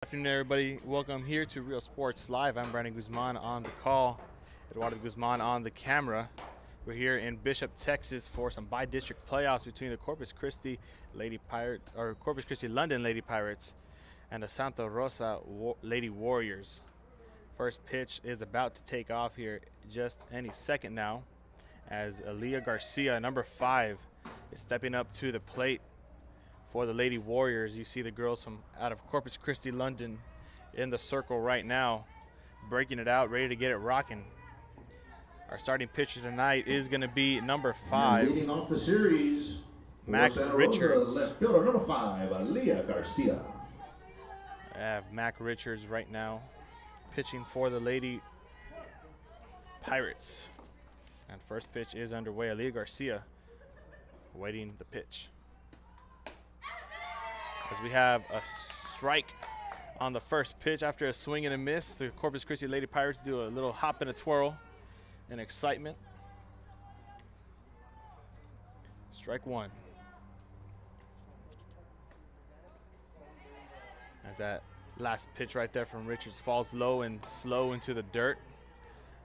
Good afternoon, everybody. Welcome here to Real Sports Live. I'm Brandon Guzman on the call, Eduardo Guzman on the camera. We're here in Bishop, Texas for some bi-district playoffs between the Corpus Christi Lady Pirates, or Corpus Christi London Lady Pirates, and the Santa Rosa Lady Warriors. First pitch is about to take off here just any second now, as Aaliyah Garcia, number 5, is stepping up to the plate for the Lady Warriors. You see the girls from out of Corpus Christi, London in the circle right now, breaking it out, ready to get it rocking. Our starting pitcher tonight is going to be number 5. And leading off the series, Mac Santa Richards. Rosa, left fielder number 5, Aaliyah Garcia. I have Mac Richards right now pitching for the Lady Pirates. And first pitch is underway. Aaliyah Garcia waiting the pitch. As we have a strike on the first pitch after a swing and a miss. The Corpus Christi Lady Pirates do a little hop and a twirl in excitement. Strike one. As that last pitch right there from Richards falls low and slow into the dirt.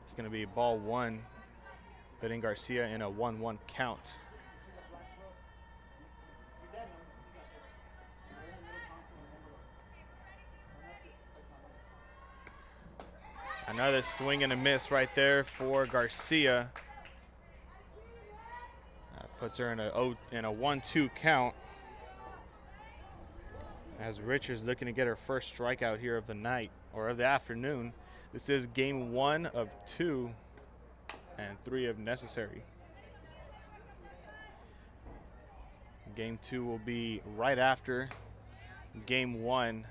It's going to be ball one, putting Garcia in a 1-1 count. Another swing and a miss right there for Garcia. Puts her in a 1-2 count. As Richards looking to get her first strikeout here of the night, or of the afternoon. This is game 1 of 2 and 3 if necessary. Game 2 will be right after game 1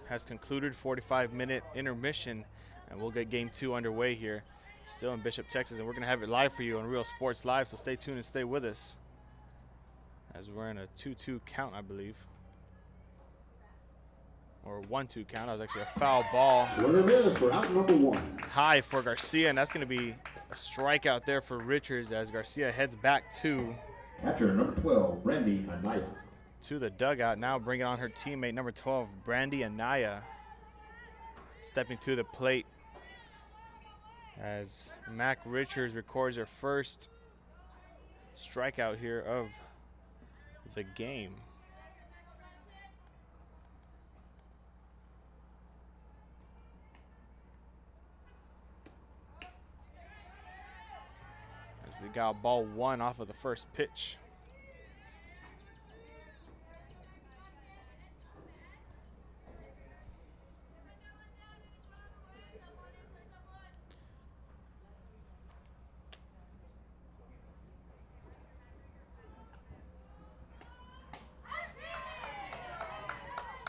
has concluded. 45-minute intermission. And we'll get game 2 underway here, still in Bishop, Texas, and we're going to have it live for you on Real Sports Live, so stay tuned and stay with us as we're in a 2-2 count, I believe. Or 1-2 count. That was actually a foul ball. Swing and miss for out number 1. High for Garcia, and that's going to be a strikeout there for Richards as Garcia heads back to Catcher number 12, Brandy Anaya. To the dugout, now bringing on her teammate, number 12, Brandy Anaya, stepping to the plate. As Mac Richards records her first strikeout here of the game. As we got ball one off of the first pitch.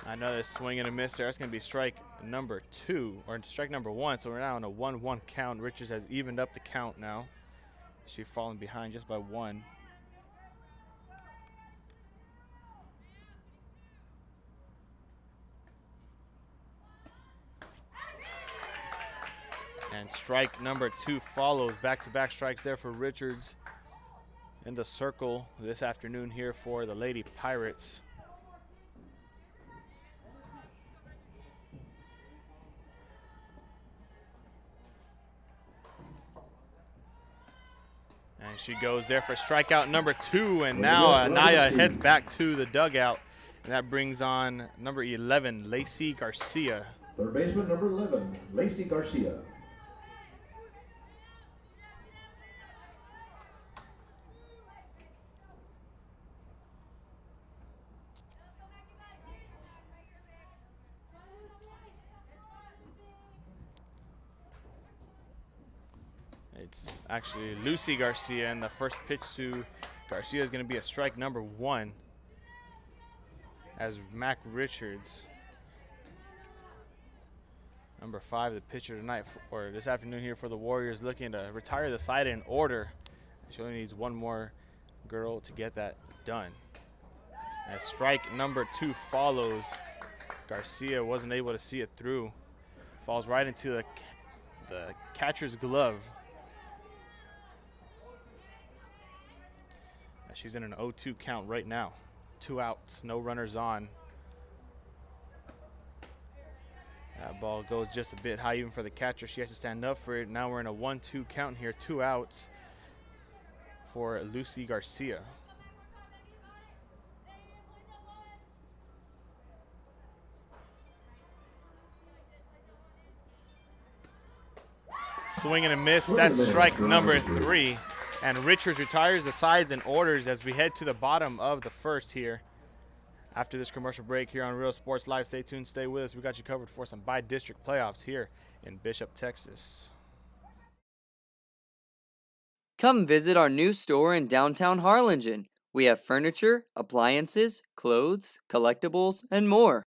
Another swing and a miss there. That's going to be strike number 2, or strike number 1. So we're now in a 1-1 count. Richards has evened up the count now. She's fallen behind just by 1. And strike number 2 follows. Back-to-back strikes there for Richards in the circle this afternoon here for the Lady Pirates. And she goes there for strikeout number 2, and now Anaya heads back to the dugout, and that brings on number 11, Lacey Garcia. Third baseman number 11, Lacey Garcia. It's actually Lucy Garcia, and the first pitch to Garcia is going to be a strike number 1 as Mac Richards, number 5, the pitcher tonight, or this afternoon here for the Warriors, looking to retire the side in order. She only needs one more girl to get that done. As strike number 2 follows, Garcia wasn't able to see it through. Falls right into the catcher's glove. She's in an 0-2 count right now. 2 outs, no runners on. That ball goes just a bit high even for the catcher. She has to stand up for it. Now we're in a 1-2 count here, 2 outs for Lucy Garcia. Swing and a miss. That's strike number 3. And Richards retires the sides and orders as we head to the bottom of the first here. After this commercial break here on Real Sports Live, stay tuned, stay with us. We got you covered for some by-district playoffs here in Bishop, Texas. Come visit our new store in downtown Harlingen. We have furniture, appliances, clothes, collectibles, and more.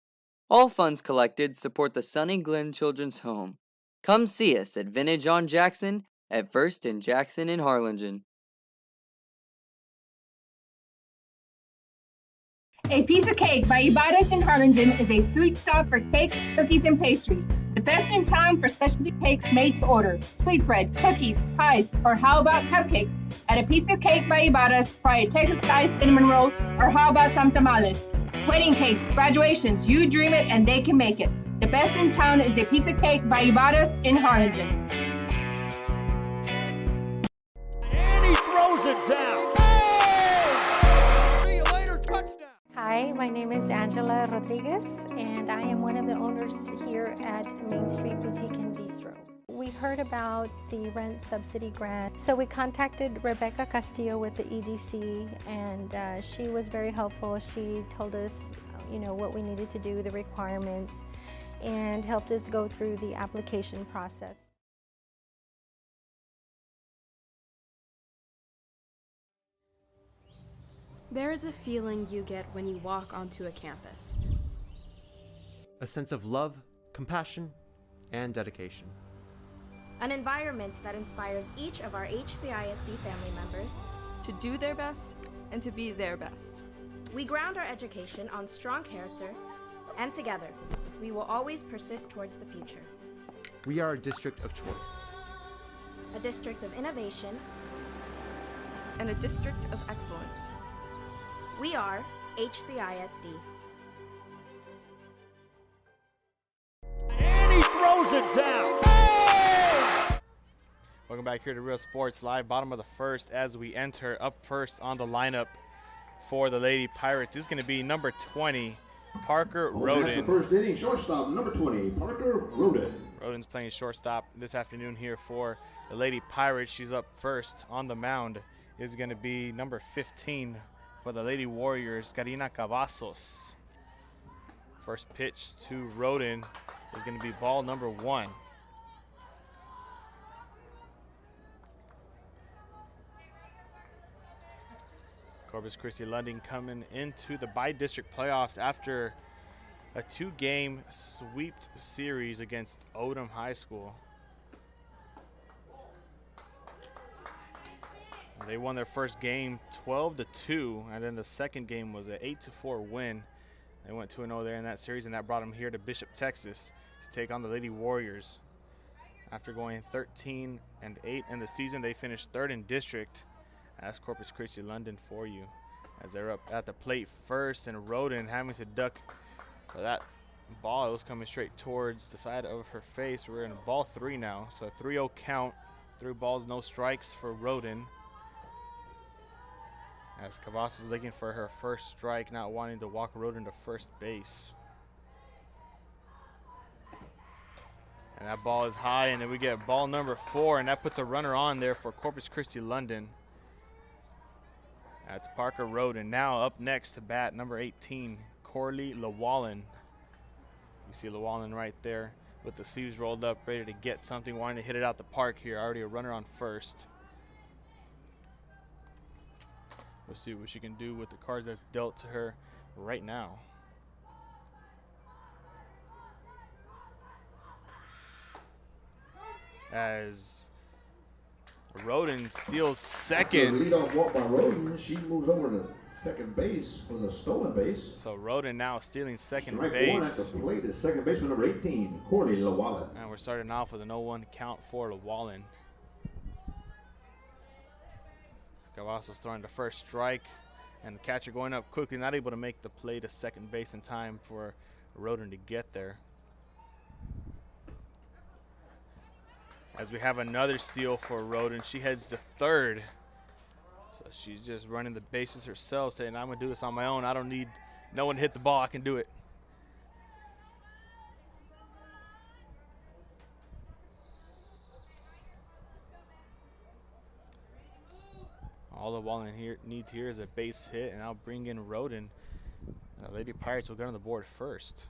All funds collected support the Sunny Glen Children's Home. Come see us at Vintage on Jackson at First and Jackson in Harlingen. A Piece of Cake by Ibadas in Harlingen is a sweet stop for cakes, cookies, and pastries. The best in town for specialty cakes made to order. Sweetbread, cookies, pies, or how about cupcakes? At A Piece of Cake by Ibadas, try a Texas-style cinnamon roll, or how about some tamales? Wedding cakes, graduations, you dream it and they can make it. The best in town is A Piece of Cake by Ibadas in Harlingen. And he throws it down. Oh! See you later, touchdown. Hi, my name is Angela Rodriguez, and I am one of the owners here at Main Street Boutique and Bistro. We heard about the rent subsidy grant, so we contacted Rebecca Castillo with the EDC, and she was very helpful. She told us, what we needed to do, the requirements, and helped us go through the application process. There is a feeling you get when you walk onto a campus. A sense of love, compassion, and dedication. An environment that inspires each of our HCISD family members to do their best and to be their best. We ground our education on strong character, and together, we will always persist towards the future. We are a district of choice. A district of innovation. And a district of excellence. We are HCISD. And he throws it down. Oh! Welcome back here to Real Sports Live, bottom of the first as we enter. Up first on the lineup for the Lady Pirates is going to be number 20, Parker Roden. First inning, shortstop, number 20, Parker Roden. Roden's playing shortstop this afternoon here for the Lady Pirates. She's up first. On the mound is going to be number 15 for the Lady Warriors, Karina Cavazos. First pitch to Roden is going to be ball number 1. Corpus Christi London coming into the by-district playoffs after a 2-game sweep series against Odom High School. They won their first game 12-2, and then the second game was an 8-4 win. They went 2-0 there in that series, and that brought them here to Bishop, Texas to take on the Lady Warriors. After going 13-8 in the season, they finished 3rd in district. That's Corpus Christi London for you, as they're up at the plate first, and Roden having to duck for that ball. It was coming straight towards the side of her face. We're in ball 3 now, so a 3-0 count. 3 balls, no strikes for Roden. As Cavazos is looking for her first strike, not wanting to walk Roden to first base. And that ball is high, and then we get ball number 4, and that puts a runner on there for Corpus Christi London. That's Parker Roden. Now up next to bat, number 18, Corley Llewellyn. You see Llewellyn right there with the sleeves rolled up, ready to get something, wanting to hit it out the park here. Already a runner on first. We'll see what she can do with the cards that's dealt to her right now. As Roden steals second. Lead off walk by Roden. She moves over to second base for the stolen base. So Roden now stealing second Strike base. 1 at the plate is second baseman number 18, Corley Llewellyn. And we're starting off with a 0-1 count for Llewellyn. Cavazos throwing the first strike, and the catcher going up quickly, not able to make the play to second base in time for Roden to get there. As we have another steal for Roden. She heads to third. So she's just running the bases herself, saying, I'm going to do this on my own. I don't need no one to hit the ball. I can do it. All the Wallen here needs here is a base hit, and I'll bring in Roden. The Lady Pirates will get on the board first.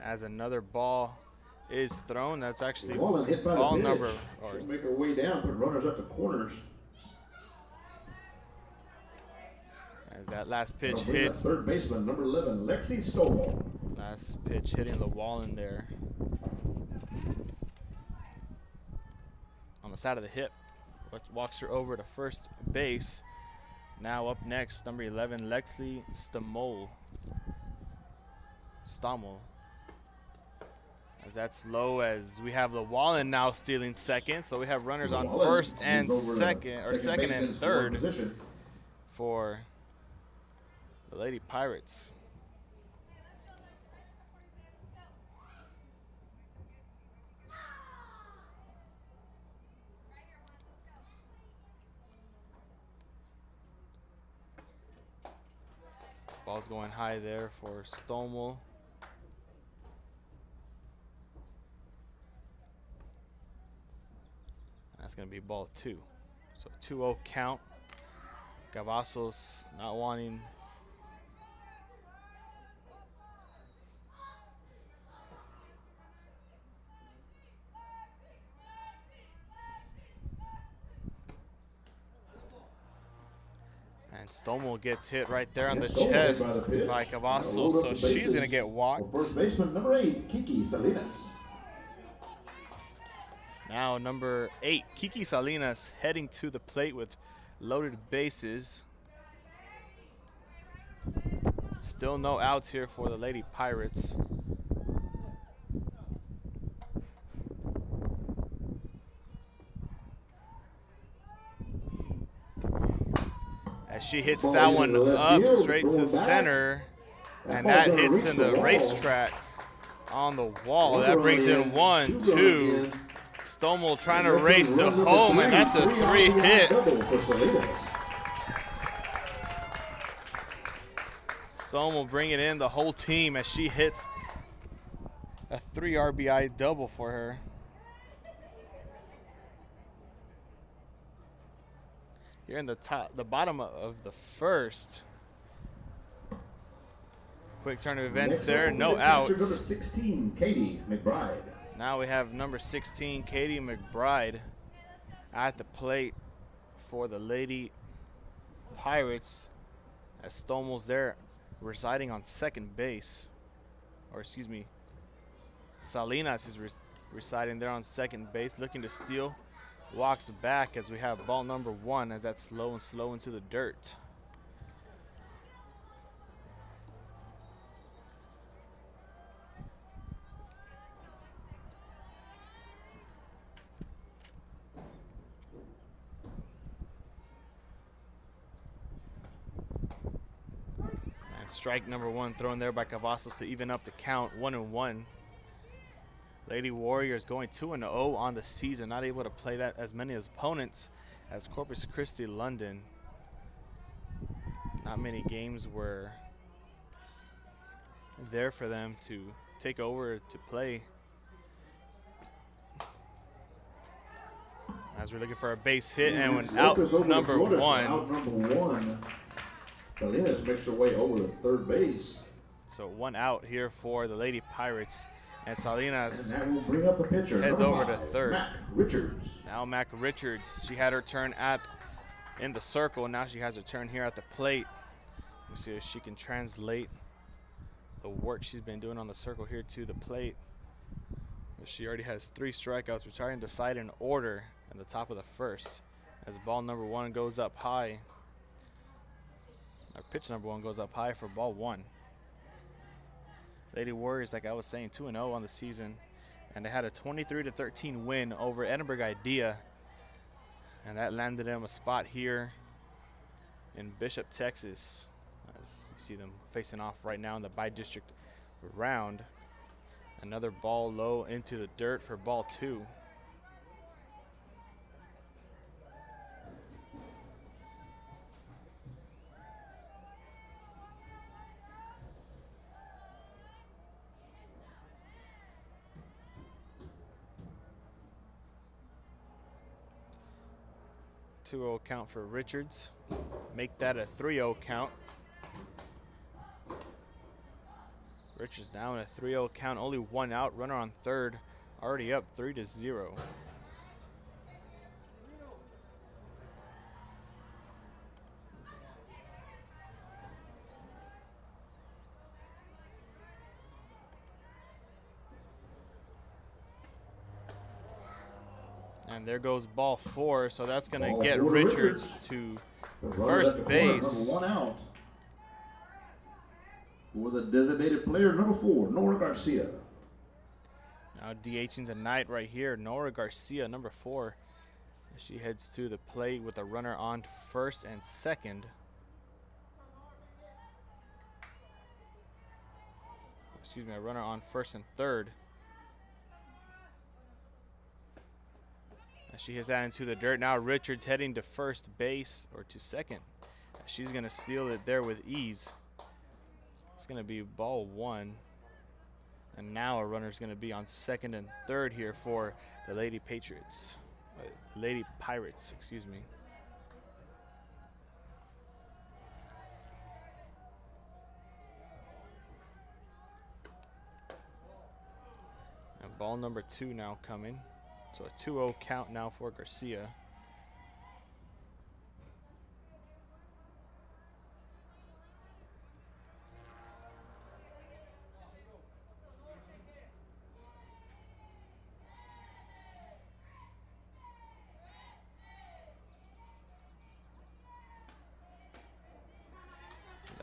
As another ball is thrown, that's actually Wallen hit by ball the pitch. number. She'll make her way down, put runners up the corners. As that last pitch Bring hits. Third baseman, number 11, Lexi Stovall. Last pitch hitting the wall in there. On the side of the hip. Walks her over to first base. Now up next, number 11, Lexi Stommel. As that's low, as we have Llewellyn now stealing second. So we have runners on first and second, or second and third for the Lady Pirates. Ball's going high there for Stommel. That's going to be ball 2. So 2-0 count. Cavazos not wanting. And Stommel gets hit right there on the chest by Cavazos, so she's going to get walked. First baseman, number 8, Kiki Salinas. Now number 8, Kiki Salinas, heading to the plate with loaded bases. Still no outs here for the Lady Pirates. As she hits that one up straight to center, and that hits in the racetrack on the wall. That brings in 1-2. Stommel trying to race to home, and that's a 3-hit. Stommel bringing in the whole team as she hits a 3 RBI double for her. Here in the bottom of the first. Quick turn of events there, no outs. Number 16, Katie McBride. Now we have number 16, Katie McBride, at the plate for the Lady Pirates, as Stommel's there residing on second base. Or excuse me, Salinas is residing there on second base, looking to steal. Walks back as we have ball number 1, as that's slow into the dirt. And strike number 1 thrown there by Cavazos to even up the count, 1-1. Lady Warriors going 2-0 on the season, not able to play that as many as opponents as Corpus Christi London. Not many games were there for them to take over to play. As we're looking for a base hit, and when out number 1. Out number 1. Salinas makes her way over to third base. So 1 out here for the Lady Pirates. And Salinas and that will bring up the pitcher, heads over to third. Mac Richards. Now Mac Richards, she had her turn in the circle, and now she has her turn here at the plate. We'll see if she can translate the work she's been doing on the circle here to the plate. She already has 3 strikeouts. We're trying to decide an order in the top of the first, as ball number 1 goes up high. Our pitch number 1 goes up high for ball 1. Lady Warriors, like I was saying, 2-0 on the season, and they had a 23-13 win over Edinburgh Idea, and that landed them a spot here in Bishop, Texas, as you see them facing off right now in the bi-district round. Another ball low into the dirt for ball 2. 2-0 count for Richards. Make that a 3-0 count. Richards now in a 3-0 count. Only one out. Runner on third. Already up 3-0. And there goes ball 4, so that's going to get Richards to first base. Number 1 out. For the designated player, number 4, Nora Garcia. Now DHing tonight right here, Nora Garcia, number 4. She heads to the plate with a runner on first and second. Excuse me, a runner on first and third. She has that into the dirt. Now Richards heading to first base, or to second. She's going to steal it there with ease. It's going to be ball 1. And now a runner's going to be on second and third here for the Lady Patriots. Lady Pirates, excuse me. And ball number 2 now coming. So a 2-0 count now for Garcia.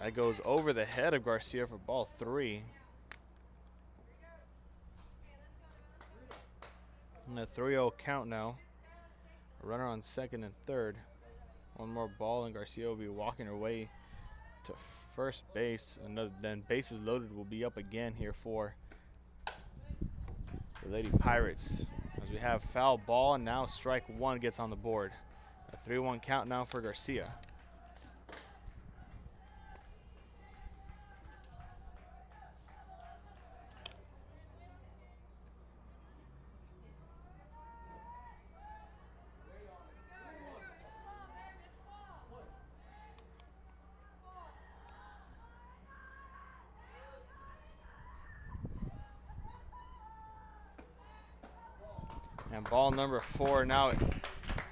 That goes over the head of Garcia for ball 3. And a 3-0 count now. A runner on second and third. One more ball and Garcia will be walking her way to first base. And then bases loaded will be up again here for the Lady Pirates. As we have foul ball, and now strike 1 gets on the board. A 3-1 count now for Garcia. And ball number 4 now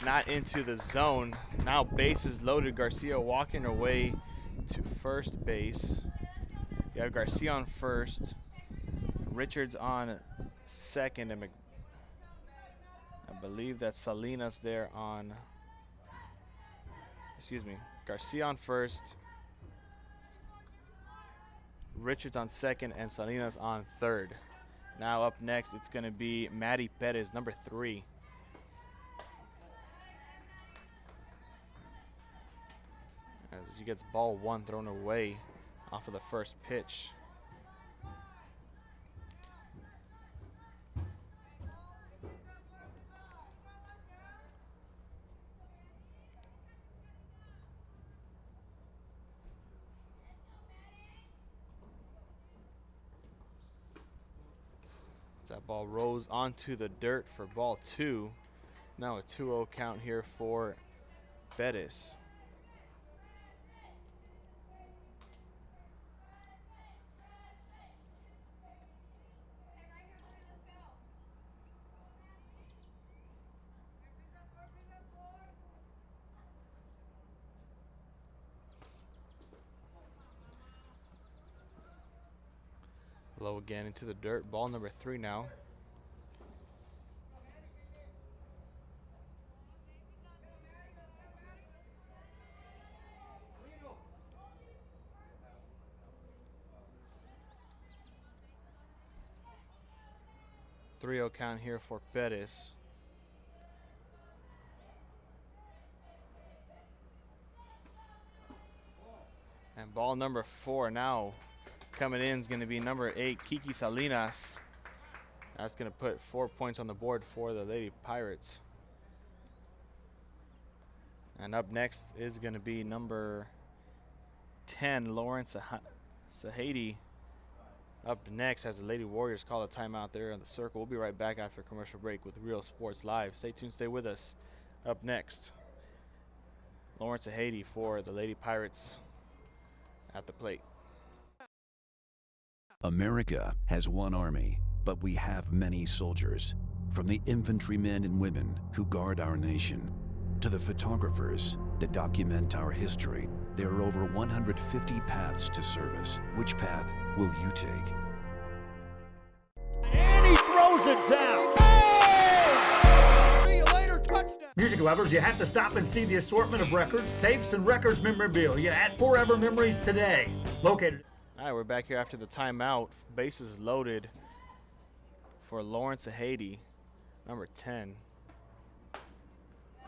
not into the zone. Now bases loaded. Garcia walking her way to first base. You have Garcia on first. Richards on second. And I believe that's Salinas there on, excuse me, Garcia on first. Richards on second and Salinas on third. Now up next, it's going to be Maddie Perez, number 3. As she gets ball 1 thrown away off of the first pitch. That ball rolls onto the dirt for ball 2. Now a 2-0 count here for Bettis. Low again into the dirt. Ball number 3 now. Three-0 count here for Pettis. And ball number 4 now. Coming in is going to be number 8, Kiki Salinas. That's going to put 4 points on the board for the Lady Pirates. And up next is going to be number 10, Lauren Sahadi. Up next as the Lady Warriors call a timeout there in the circle. We'll be right back after a commercial break with Real Sports Live. Stay tuned, stay with us. Up next, Lawrence Haiti for the Lady Pirates at the plate. America has one army, but we have many soldiers. From the infantrymen and women who guard our nation, to the photographers that document our history, there are over 150 paths to service. Which path will you take? And he throws it down. Oh! See you later, touchdown. Music lovers, you have to stop and see the assortment of records, tapes, and records memorabilia at Forever Memories today. Located. All right, we're back here after the timeout. Bases loaded for Lawrence Haiti, number 10.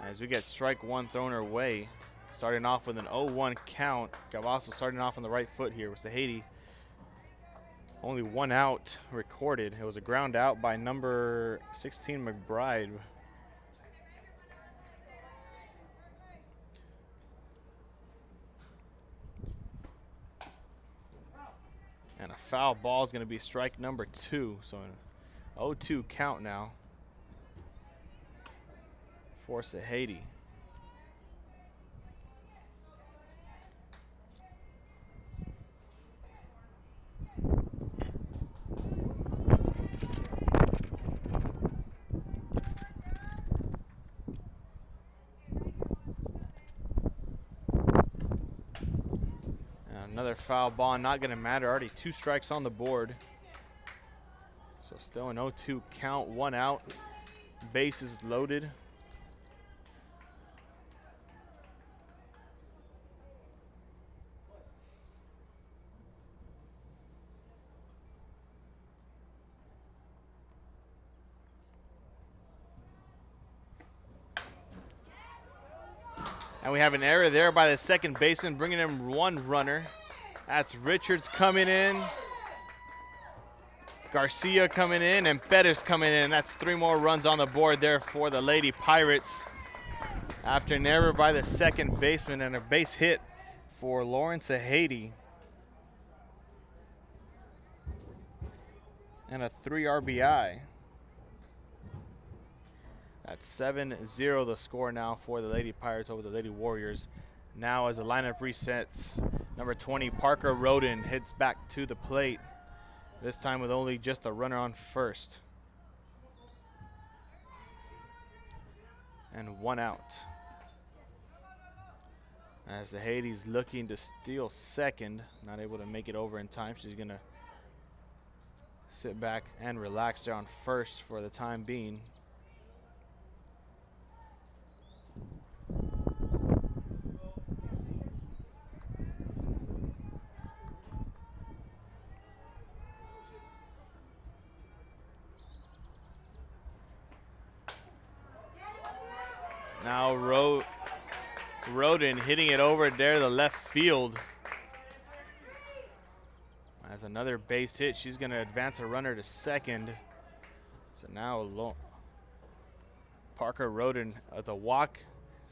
As we get strike one thrown our way, starting off with an 0-1 count. Cavasso starting off on the right foot here with Haiti. Only one out recorded. It was a ground out by number 16 McBride. And a foul ball is going to be strike number 2. So an 0-2 count now for Haiti. Another foul ball, not going to matter. Already 2 strikes on the board. So still an 0-2 count, 1 out. Bases loaded. And we have an error there by the second baseman, bringing in 1 runner. That's Richards coming in, Garcia coming in, and Pettis coming in. That's 3 more runs on the board there for the Lady Pirates. After an error by the second baseman and a base hit for Lawrence Haiti. And a 3 RBI. That's 7-0 the score now for the Lady Pirates over the Lady Warriors. Now as the lineup resets, number 20, Parker Roden, hits back to the plate. This time with only just a runner on first. And 1 out. As the Haiti's looking to steal second, not able to make it over in time. She's gonna sit back and relax there on first for the time being. Now Roden hitting it over there to the left field. As another base hit, she's going to advance a runner to second. So now Parker Roden at the walk.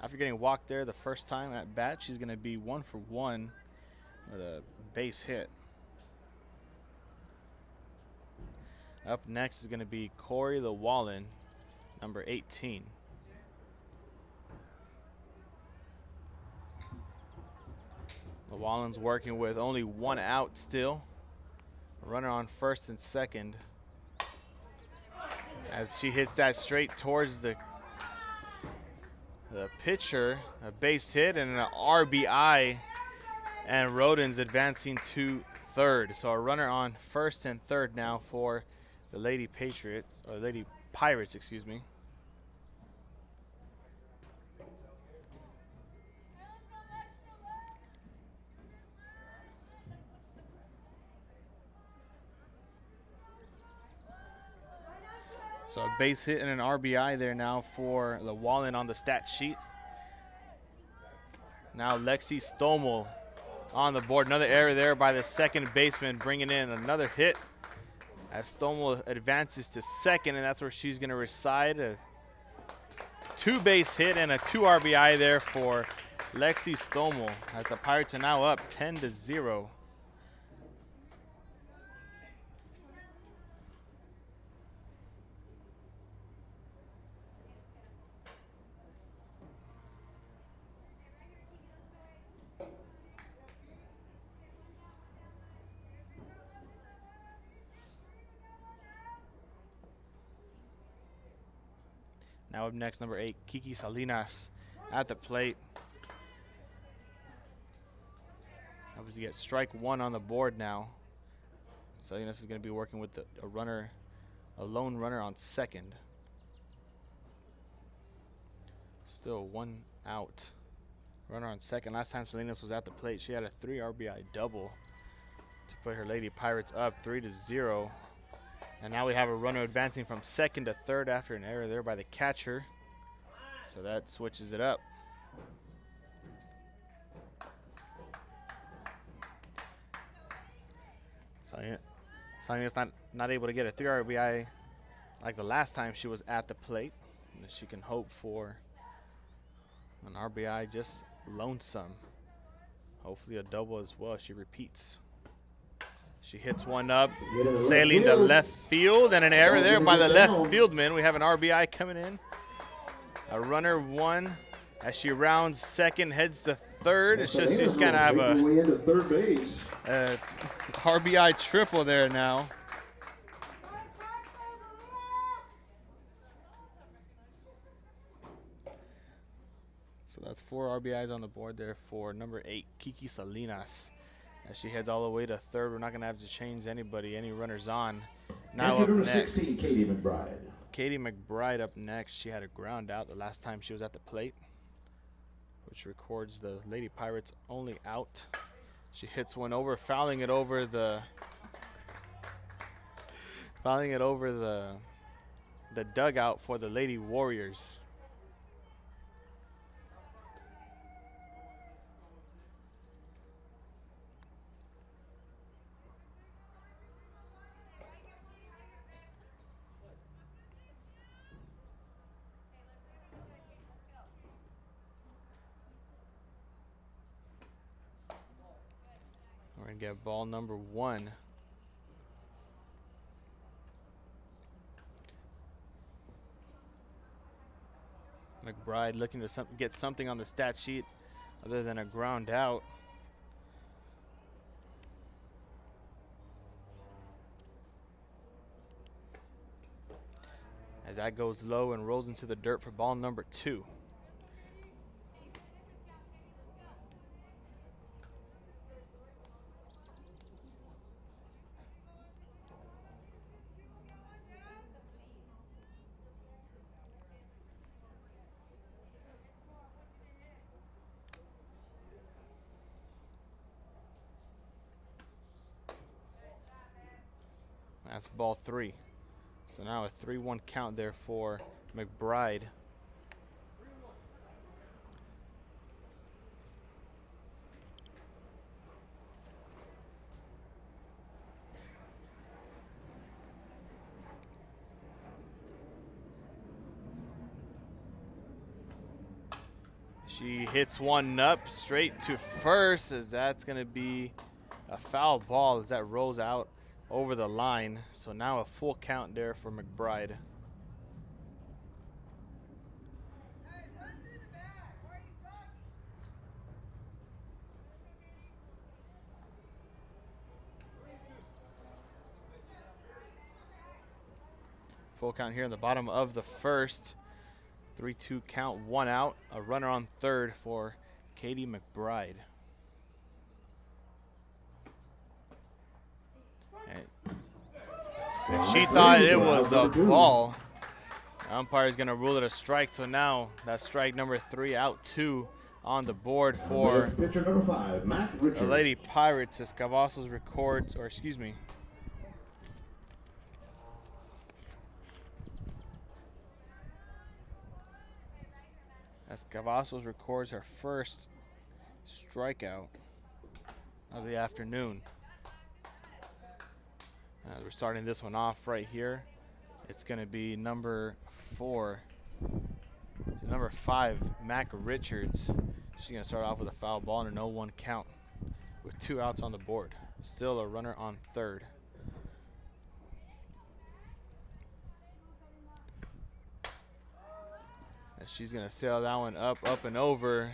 After getting walked there the first time at bat, she's going to be 1 for 1 with a base hit. Up next is going to be Corey Llewellyn, number 18. Llewellyn's working with only 1 out still. A runner on first and second. As she hits that straight towards the pitcher, a base hit and an RBI. And Roden's advancing to third. So a runner on first and third now for the Lady Patriots, or Lady Pirates, excuse me. So a base hit and an RBI there now for Llewellyn on the stat sheet. Now Lexi Stommel on the board. Another error there by the second baseman, bringing in another hit as Stommel advances to second, and that's where she's going to reside. A 2-base hit and a 2 RBI there for Lexi Stommel as the Pirates are now up 10-0. Now up next, number 8, Kiki Salinas at the plate. Able to get strike 1 on the board now. Salinas is going to be working with a lone runner on second. Still 1 out. Runner on second. Last time Salinas was at the plate, she had a 3 RBI double to put her Lady Pirates up 3-0. And now we have a runner advancing from second to third after an error there by the catcher. So that switches it up. Salinas not able to get a 3 RBI like the last time she was at the plate. And she can hope for an RBI just lonesome. Hopefully a double as well. She repeats. She hits one up, sailing to left field, and an error there by the left fieldman. We have an RBI coming in. A runner 1 as she rounds second, heads to third. It's just she's gonna have a RBI triple there now. So that's 4 RBIs on the board there for number 8, Kiki Salinas. As she heads all the way to third, we're not going to have to change any runners on. Now up next, 16, Katie McBride. Katie McBride up next. She had a ground out the last time she was at the plate, which records the Lady Pirates' only out. She hits one over, fouling it over the dugout for the Lady Warriors. We're going to get ball number 1. McBride looking to get something on the stat sheet other than a ground out. As that goes low and rolls into the dirt for ball number 2. That's ball 3. So now a 3-1 count there for McBride. She hits one up straight to first, as that's going to be a foul ball as that rolls out over the line. So now a full count there for McBride. Full count here in the bottom of the first. 3-2 count, 1 out. A runner on third for Katie McBride. And she thought it was a ball. The umpire is going to rule it a strike. So now that's strike number 3, out 2 on the board for pitcher number 5, Matt Richards. the Lady Pirates. As Cavazos records, or excuse me, as Cavazos records her first strikeout of the afternoon. We're starting this one off right here. It's going to be number 5, Mac Richards. She's going to start off with a foul ball and an 0-1 count with 2 outs on the board. Still a runner on third. And she's going to sail that one up and over.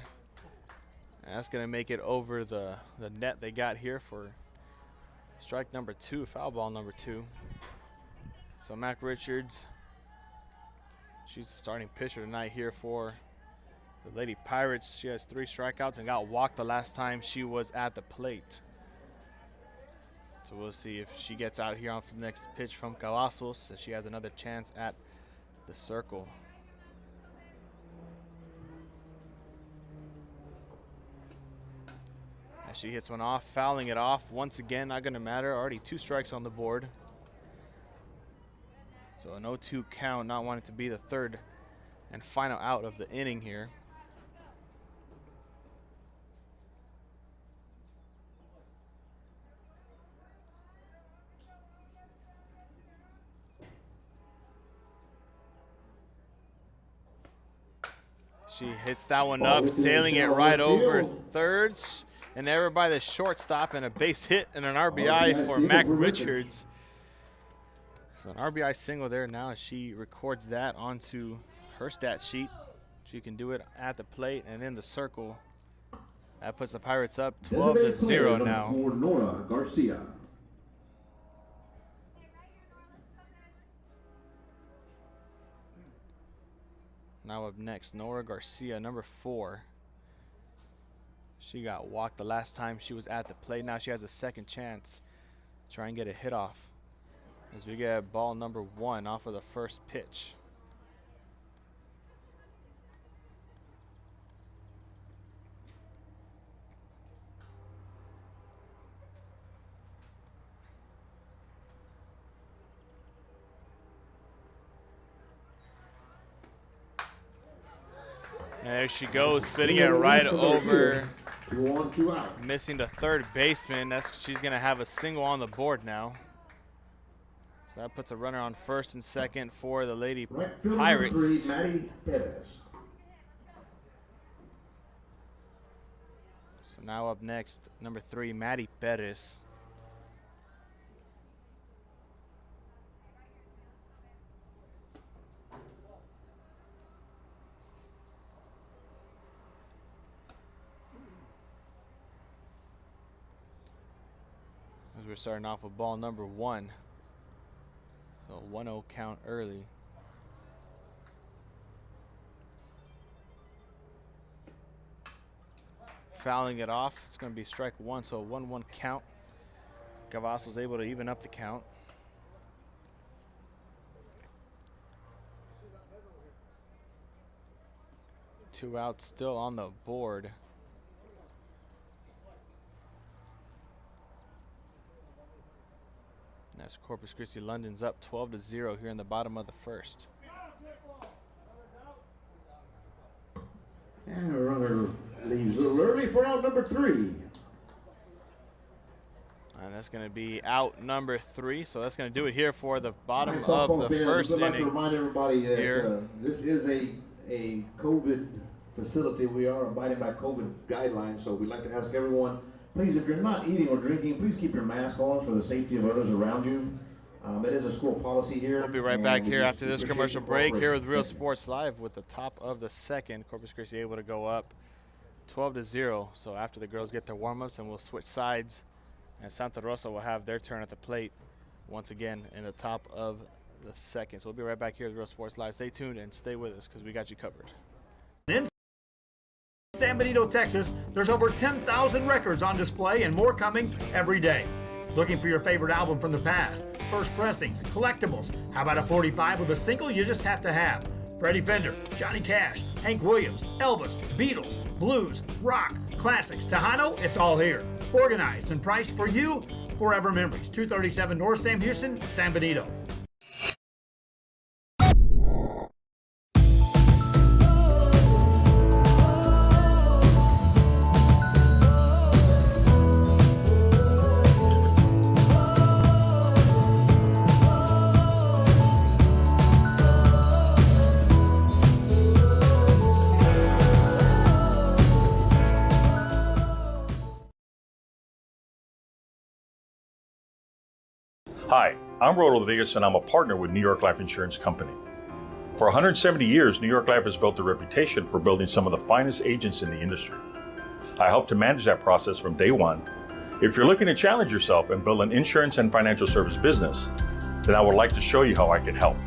And that's going to make it over the net they got here for strike number 2, foul ball number 2. So Mac Richards, She's the starting pitcher tonight here for the Lady Pirates. She has 3 strikeouts and got walked the last time she was at the plate. So we'll see if she gets out here off the next pitch from Cavazos, and she has another chance at the circle. As she hits one off, fouling it off. Once again, not going to matter. Already 2 strikes on the board. So an 0-2 count, not wanting to be the third and final out of the inning here. She hits that one up, sailing it right over thirds. And there by the shortstop, and a base hit and an RBI for Mac Richards. So an RBI single there now as she records that onto her stat sheet. She can do it at the plate and in the circle. That puts the Pirates up 12-0 now. For Nora Garcia. Now up next, Nora Garcia, number 4. She got walked the last time she was at the plate. Now she has a second chance to try and get a hit off as we get ball number 1 off of the first pitch. And there she goes, spitting it right over. 2 on, 2 out. Missing the third baseman. She's going to have a single on the board now. So that puts a runner on first and second for the Lady Pirates. Number 3, Maddie Perez. So now up next, number 3, Maddie Perez. As we're starting off with ball number 1. So 1-0 count early. Fouling it off. It's going to be strike 1, so 1-1 count. Cavazos was able to even up the count. Two outs still on the board. As Corpus Christi London's up 12-0 here in the bottom of the first. And a runner leaves a little early for out number 3. And that's going to be out number 3. So that's going to do it here for the bottom of the first inning. I'd like to remind everybody that this is a COVID facility. We are abiding by COVID guidelines, so we'd like to ask everyone, please, if you're not eating or drinking, please keep your mask on for the safety of others around you. It is a school policy here. We'll be right back here after this commercial break here with Real Sports Live with the top of the second. Corpus Christi able to go up 12-0. So after the girls get their warm-ups, and we'll switch sides, and Santa Rosa will have their turn at the plate once again in the top of the second. So we'll be right back here with Real Sports Live. Stay tuned and stay with us because we got you covered. In San Benito, Texas, there's over 10,000 records on display and more coming every day. Looking for your favorite album from the past, first pressings, collectibles. How about a 45 with a single you just have to have? Freddie Fender, Johnny Cash, Hank Williams, Elvis, Beatles, blues, rock, classics, Tejano, it's all here. Organized and priced for you, Forever Memories, 237 North Sam Houston, San Benito. Hi, I'm Rodo Rodriguez, and I'm a partner with New York Life Insurance Company. For 170 years, New York Life has built a reputation for building some of the finest agents in the industry. I help to manage that process from day one. If you're looking to challenge yourself and build an insurance and financial service business, then I would like to show you how I can help.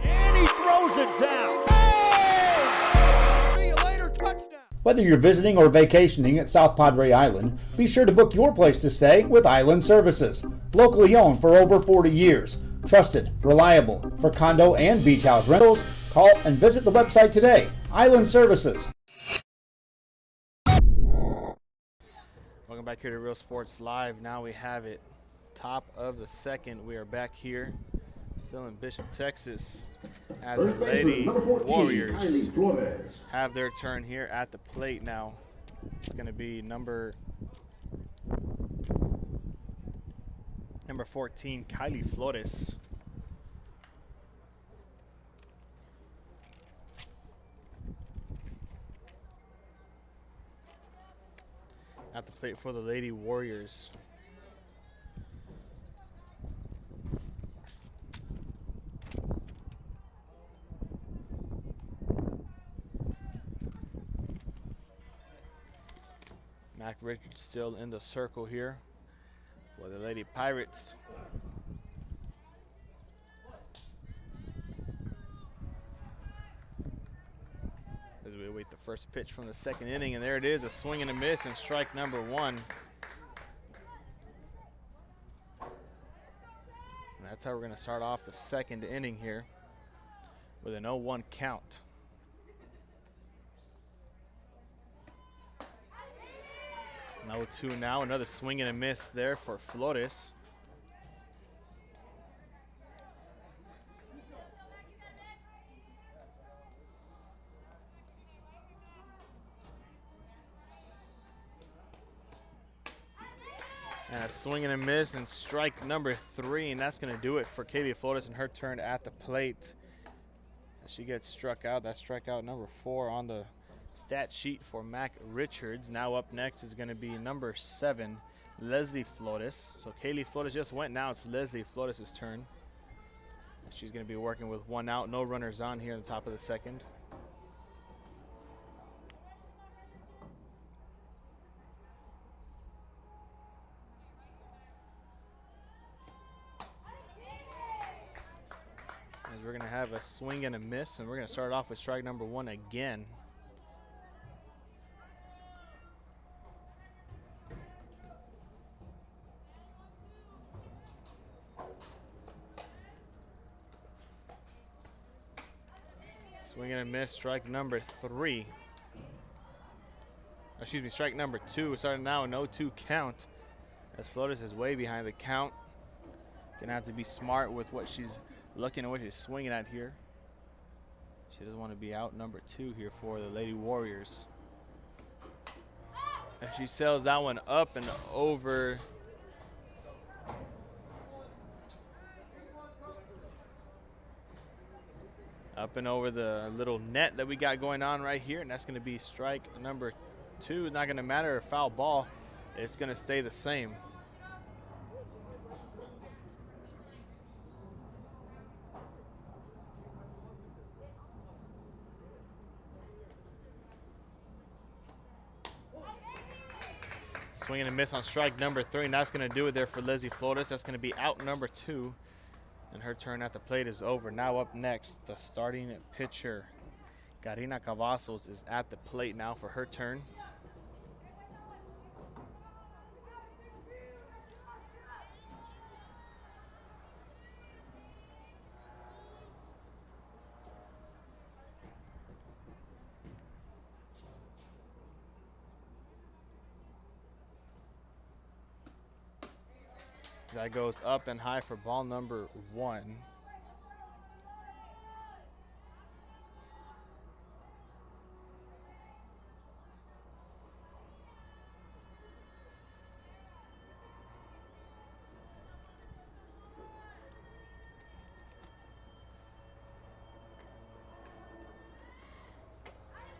And he throws down. Hey! See you later, touchdown. Whether you're visiting or vacationing at South Padre Island, be sure to book your place to stay with Island Services. Locally owned for over 40 years. Trusted, reliable. For condo and beach house rentals, call and visit the website today. Island Services. Welcome back here to Real Sports Live. Now we have it top of the second. We are back here still in Bishop, Texas, as the Lady Warriors have their turn here at the plate now. It's going to be number 14, Kylie Flores. At the plate for the Lady Warriors. Mac Richards still in the circle here for the Lady Pirates. As we await the first pitch from the second inning, and there it is, a swing and a miss, and strike number one. And that's how we're going to start off the second inning here with an 0-1 count. Now 0-2 now, another swing and a miss there for Flores. And a swing and a miss and strike number 3, and that's going to do it for Katie Flores and her turn at the plate. As she gets struck out, that's strikeout number 4 on the stat sheet for Mac Richards. Now up next is going to be number 7, Leslie Flores. So Kaylee Flores just went. Now it's Leslie Flores' turn. She's going to be working with 1 out, no runners on here in the top of the second. As we're going to have a swing and a miss, and we're going to start off with strike number 1 again. Swing and a miss, strike number 3. Excuse me, strike number 2. Starting now an 0-2 count. As Flores is way behind the count. Gonna have to be smart with what she's looking at, what she's swinging at here. She doesn't want to be out number 2 here for the Lady Warriors. And she sails that one up and over. Up and over the little net that we got going on right here, and that's going to be strike number 2. It's not going to matter, a foul ball, it's going to stay the same. Swing and a miss on strike number 3, and that's going to do it there for Leslie Flores. That's going to be out number 2. And her turn at the plate is over. Now up next, the starting pitcher, Karina Cavazos, is at the plate now for her turn. That goes up and high for ball number 1.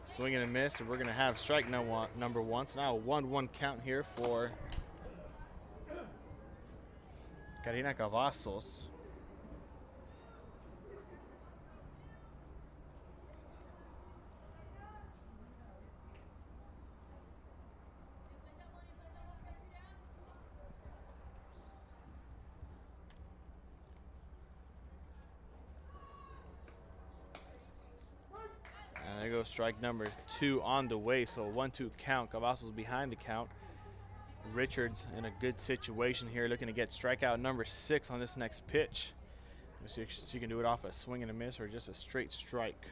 Swing and a miss, and we're going to have strike number 1. So now a 1-1 count here for Karina Cavazos. There goes strike number 2 on the way. So a 1-2 count. Cavazos behind the count. Richards in a good situation here, looking to get strikeout number 6 on this next pitch. Let's see if she can do it off a swing and a miss or just a straight strike.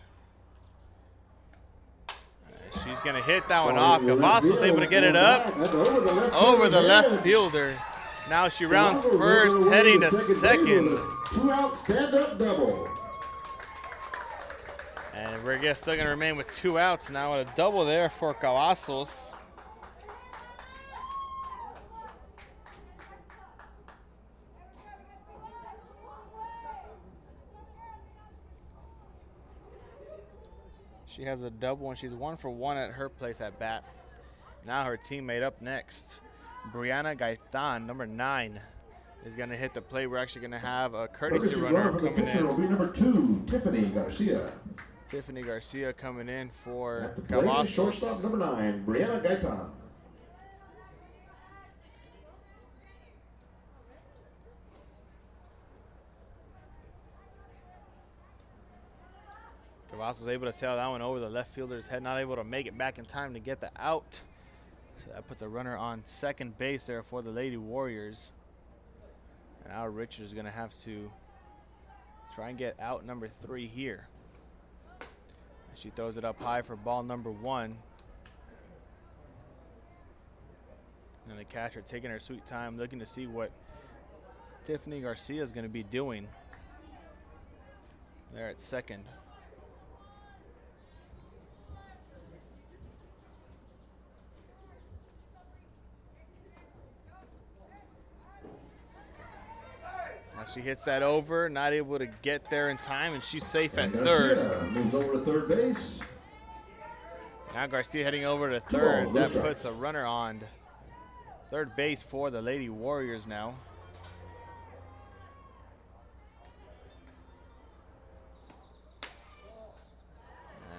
She's going to hit that one off. Cavazos able to get it up over the left fielder. Now she rounds first, heading to second. 2-out stand-up double. And we're still going to remain with 2 outs now. A double there for Cavazos. She has a double and she's 1 for 1 at her place at bat. Now her teammate up next, Brianna Gaitán, number 9, is going to hit the plate. We're actually going to have a courtesy runner for the coming pitcher in. will be number 2, Tiffany Garcia. Tiffany Garcia coming in for At the plate, Cavazos. shortstop number 9, Brianna Gaitán. Cavazos was able to sail that one over the left fielder's head, not able to make it back in time to get the out. So that puts a runner on second base there for the Lady Warriors. And now Richards is going to have to try and get out number 3 here. She throws it up high for ball number 1. And the catcher taking her sweet time, looking to see what Tiffany Garcia is going to be doing there at second. She hits that over, not able to get there in time, and she's safe at third. Moves over to third base. Now Garcia heading over to third. That puts a runner on third base for the Lady Warriors now.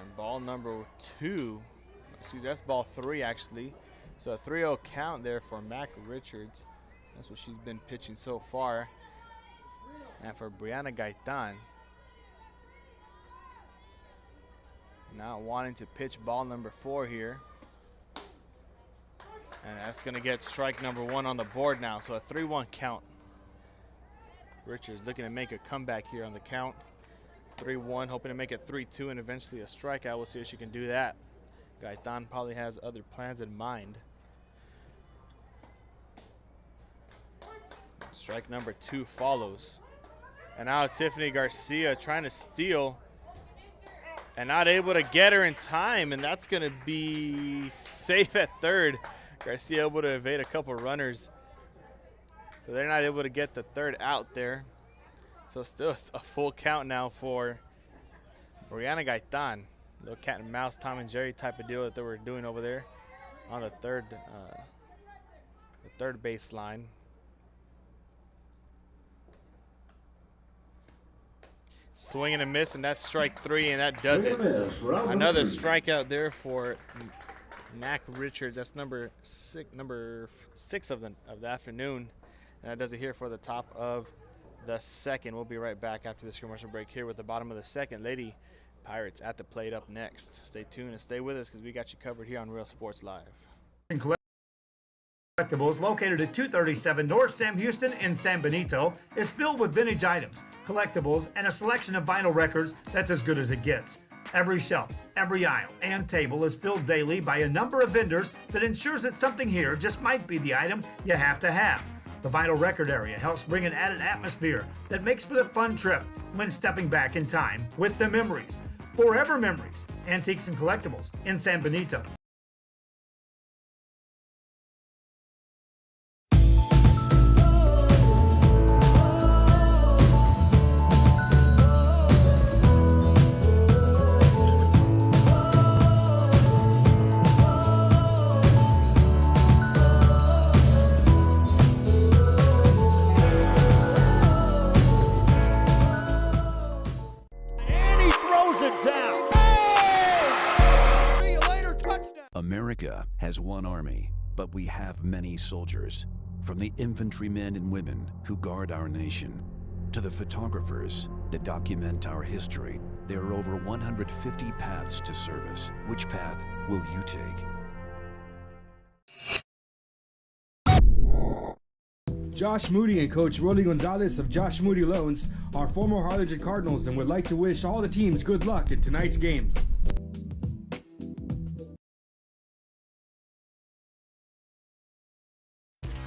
And ball number 2. Excuse me, that's ball 3 actually. So a 3-0 count there for Mac Richards. That's what she's been pitching so far. And for Brianna Gaitán, not wanting to pitch ball number 4 here. And that's going to get strike number 1 on the board now. So a 3-1 count. Richards looking to make a comeback here on the count. 3-1, hoping to make it 3-2 and eventually a strikeout. We'll see if she can do that. Gaitán probably has other plans in mind. Strike number 2 follows. And now Tiffany Garcia trying to steal and not able to get her in time, and that's going to be safe at third. Garcia able to evade a couple runners, so they're not able to get the third out there. So still a full count now for Brianna Gaitán. Little cat and mouse, Tom and Jerry type of deal that they were doing over there on the third base line. Swing and a miss, and that's strike 3, and that does it. Another strikeout there for Mac Richards. That's number 6 of the afternoon, and that does it here for the top of the second. We'll be right back after this commercial break here with the bottom of the second. Lady Pirates at the plate up next. Stay tuned and stay with us because we got you covered here on Real Sports Live. Collectibles, located at 237 North Sam Houston in San Benito, is filled with vintage items, collectibles, and a selection of vinyl records that's as good as it gets. Every shelf, every aisle, and table is filled daily by a number of vendors that ensures that something here just might be the item you have to have. The vinyl record area helps bring an added atmosphere that makes for a fun trip when stepping back in time with the memories. Forever Memories, Antiques and Collectibles in San Benito. America has one army, but we have many soldiers. From the infantrymen and women who guard our nation, to the photographers that document our history, There are over 150 paths to service. Which path will you take? Josh Moody and Coach Rolly Gonzalez of Josh Moody Loans are former Harlingen Cardinals and would like to wish all the teams good luck in tonight's games.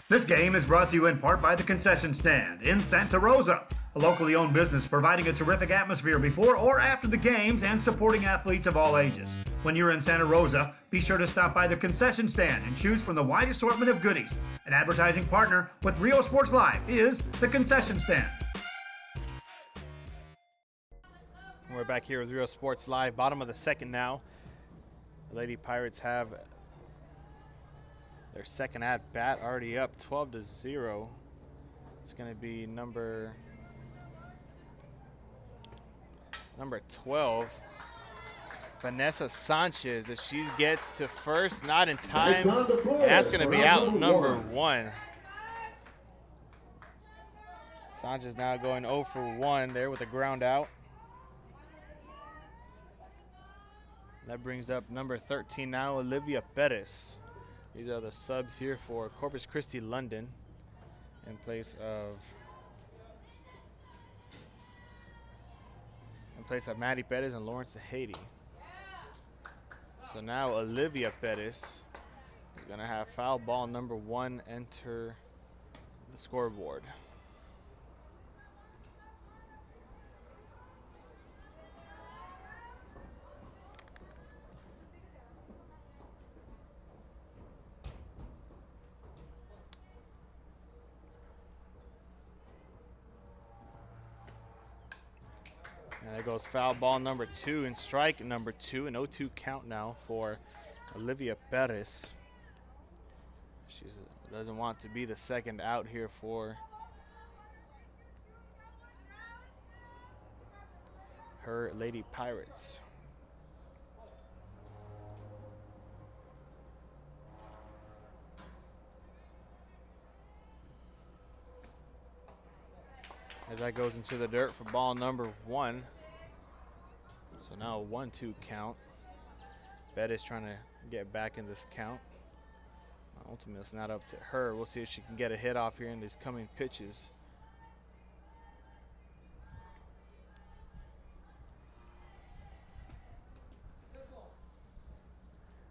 This game is brought to you in part by the Concession Stand in Santa Rosa, a locally owned business providing a terrific atmosphere before or after the games and supporting athletes of all ages. When you're in Santa Rosa, be sure to stop by the Concession Stand and choose from the wide assortment of goodies. An advertising partner with Rio Sports Live is the Concession Stand. We're back here with Rio Sports Live, bottom of the second now. The Lady Pirates have their second at bat already up 12-0. It's going to be number 12, Vanessa Sanchez. If she gets to first, not in time, and that's going to be out number 1. Sanchez now going 0 for 1 there with a ground out. That brings up number 13 now, Olivia Perez. These are the subs here for Corpus Christi London in place of Maddie Perez and Lawrence Haiti. So now Olivia Perez is going to have foul ball number 1 enter the scoreboard. And there goes foul ball number 2 and strike number 2, an 0-2 count now for Olivia Perez. She doesn't want to be the second out here for her Lady Pirates. As that goes into the dirt for ball number 1. So now a 1-2 count. Bettis trying to get back in this count. Ultimately, it's not up to her. We'll see if she can get a hit off here in these coming pitches.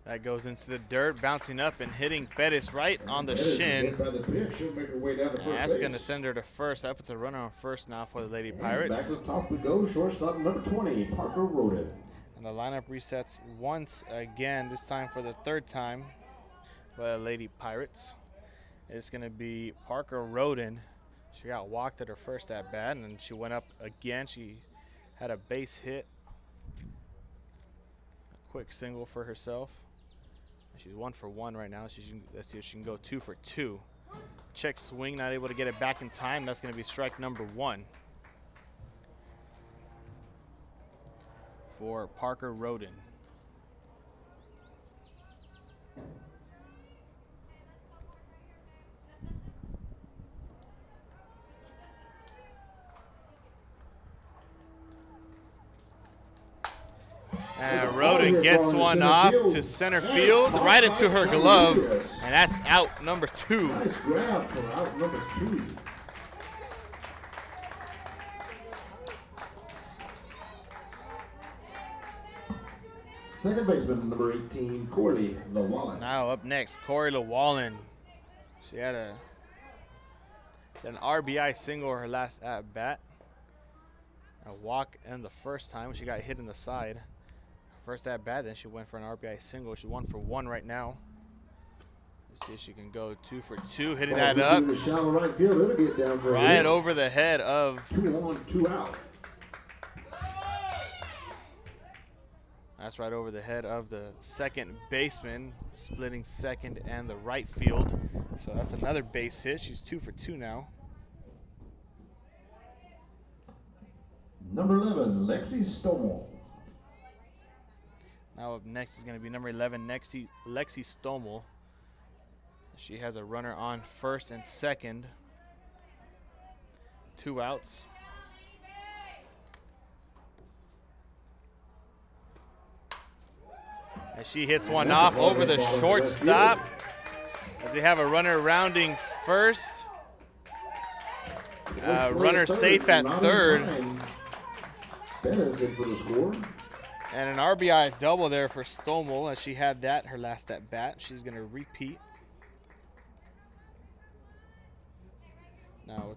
That goes into the dirt, bouncing up and hitting Bettis right on the shin. That's going to send her to first. That puts a runner on first now for the Lady Pirates. Back to the top we go, shortstop number 20, Parker Roden. And the lineup resets once again, this time for the third time by the Lady Pirates. It's going to be Parker Roden. She got walked at her first at bat, and then she went up again. She had a base hit. A quick single for herself. She's 1 for 1 right now. Let's see if she can go 2 for 2. Check swing, not able to get it back in time. That's going to be strike number 1 for Parker Roden. And Roden gets one off to center field, right into her glove, and that's out number 2. Nice grab for out number 2. Second baseman, number 18, Corley Llewellyn. Now up next, Corey Llewellyn. She had an RBI single her last at bat. A walk in the first time when she got hit in the side. First at bat, then she went for an RBI single. She's 1 for 1 right now. Let's see if she can go 2 for 2, hitting that up. Right, field. It'll get down for right over the head of 2 on, 2 out. That's right over the head of the second baseman, splitting second and the right field. So that's another base hit. She's 2 for 2 now. Number 11, Lexi Stommel. Now up next is going to be number 11, Lexi Stommel. She has a runner on first and second. 2 outs. As she hits one off over the shortstop. As we have a runner rounding first. Runner safe at third. Dennis in for the score. And an RBI double there for Stommel as she had that her last at bat. She's going to repeat. Now,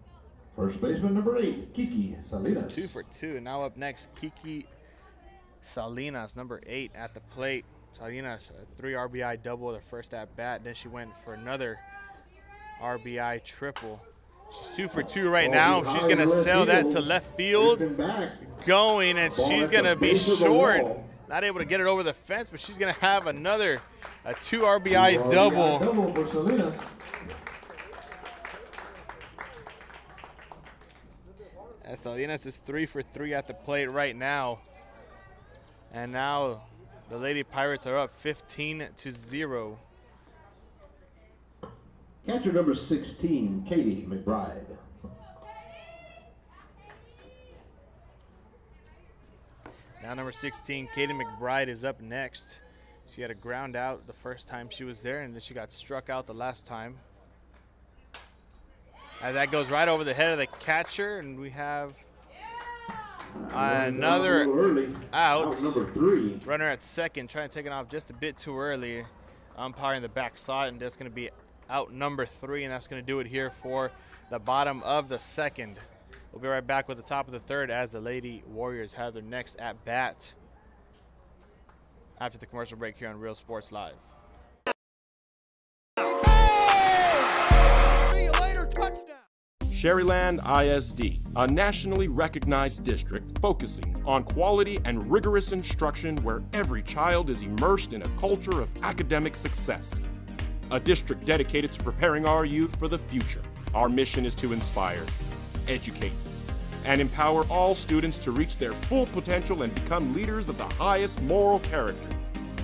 first baseman number 8, Kiki Salinas. 2 for 2. Now up next, Kiki Salinas, number 8 at the plate. Salinas, a 3 RBI double the first at bat. Then she went for another RBI triple. She's 2 for 2 right now. She's going to sail that to left field. Going, and she's going to be short. Not able to get it over the fence, but she's going to have a 2 RBI double. Double for Salinas. As Salinas is 3 for 3 at the plate right now. And now the Lady Pirates are up 15-0. Catcher number 16, Katie McBride. Now number 16, Katie McBride is up next. She had a ground out the first time she was there, and then she got struck out the last time. And that goes right over the head of the catcher, and we have another out. Number 3. Runner at second, trying to take it off just a bit too early. Umpire in the back saw it, and that's going to be out number 3, and that's going to do it here for the bottom of the second. We'll be right back with the top of the third as the Lady Warriors have their next at bat after the commercial break here on Real Sports Live. See you later, touchdown. Sherryland ISD, a nationally recognized district focusing on quality and rigorous instruction where every child is immersed in a culture of academic success. A district dedicated to preparing our youth for the future. Our mission is to inspire, educate, and empower all students to reach their full potential and become leaders of the highest moral character.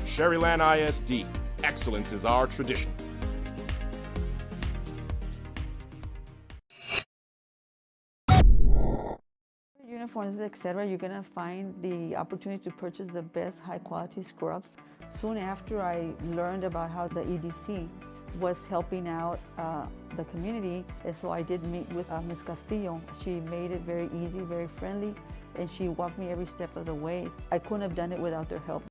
Sherryland ISD, excellence is our tradition. Uniforms, etc., you're gonna find the opportunity to purchase the best high quality scrubs. Soon after I learned about how the EDC was helping out the community, and so I did meet with Ms. Castillo. She made it very easy, very friendly, and she walked me every step of the way. I couldn't have done it without their help.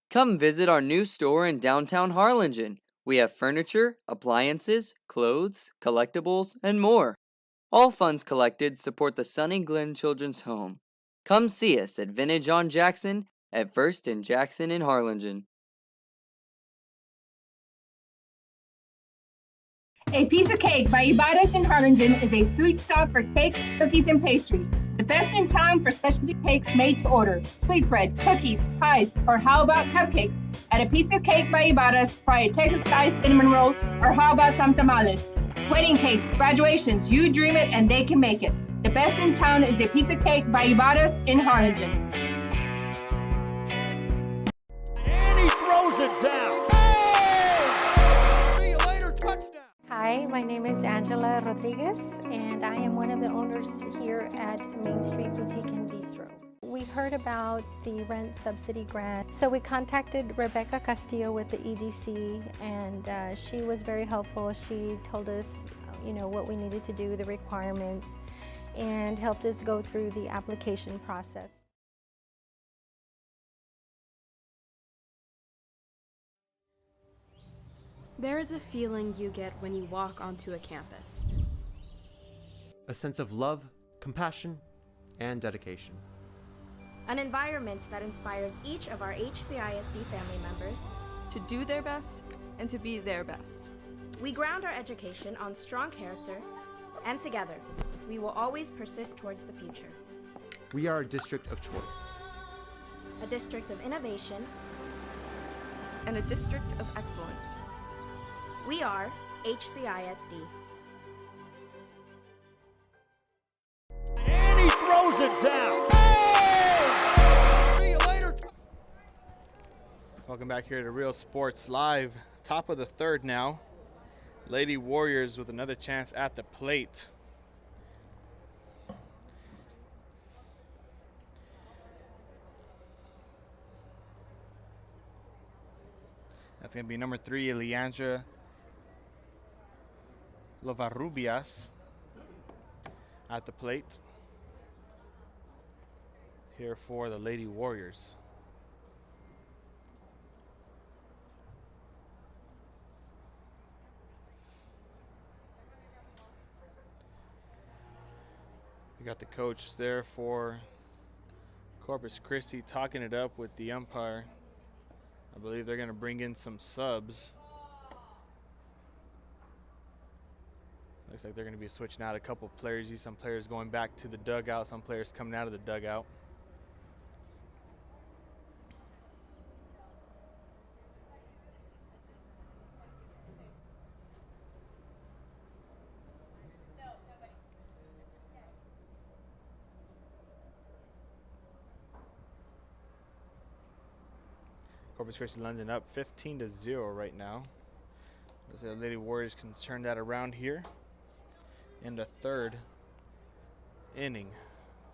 Come visit our new store in downtown Harlingen. We have furniture, appliances, clothes, collectibles, and more. All funds collected support the Sunny Glen Children's Home. Come see us at Vintage on Jackson at First and Jackson in Harlingen. A Piece of Cake by Ibarras in Harlingen is a sweet stop for cakes, cookies, and pastries. The best in town for specialty cakes made to order. Sweetbread, cookies, pies, or how about cupcakes? At A Piece of Cake by Ibarras, try a Texas-style cinnamon roll, or how about some tamales? Wedding cakes, graduations, you dream it and they can make it. The best in town is A Piece of Cake by Ibarras in Harlingen. And he throws it down. Oh! See you later, touchdown. Hi, my name is Angela Rodriguez, and I am one of the owners here at Main Street Boutique and Bistro. We heard about the rent subsidy grant, so we contacted Rebecca Castillo with the EDC, and she was very helpful. She told us, what we needed to do, the requirements, and helped us go through the application process. There is a feeling you get when you walk onto a campus. A sense of love, compassion, and dedication. An environment that inspires each of our HCISD family members to do their best and to be their best. We ground our education on strong character, and together, we will always persist towards the future. We are a district of choice. A district of innovation. And a district of excellence. We are HCISD. And he throws it down. Oh! See you later. Welcome back here to Real Sports Live. Top of the third now. Lady Warriors with another chance at the plate. It's going to be number 3, Leandra Lovarrubias at the plate here for the Lady Warriors. We got the coach there for Corpus Christi talking it up with the umpire. I believe they're going to bring in some subs. Looks like they're going to be switching out a couple players. You see some players going back to the dugout, some players coming out of the dugout. Corpus Christi London up 15-0 right now. Looks like the Lady Warriors can turn that around here in the third inning.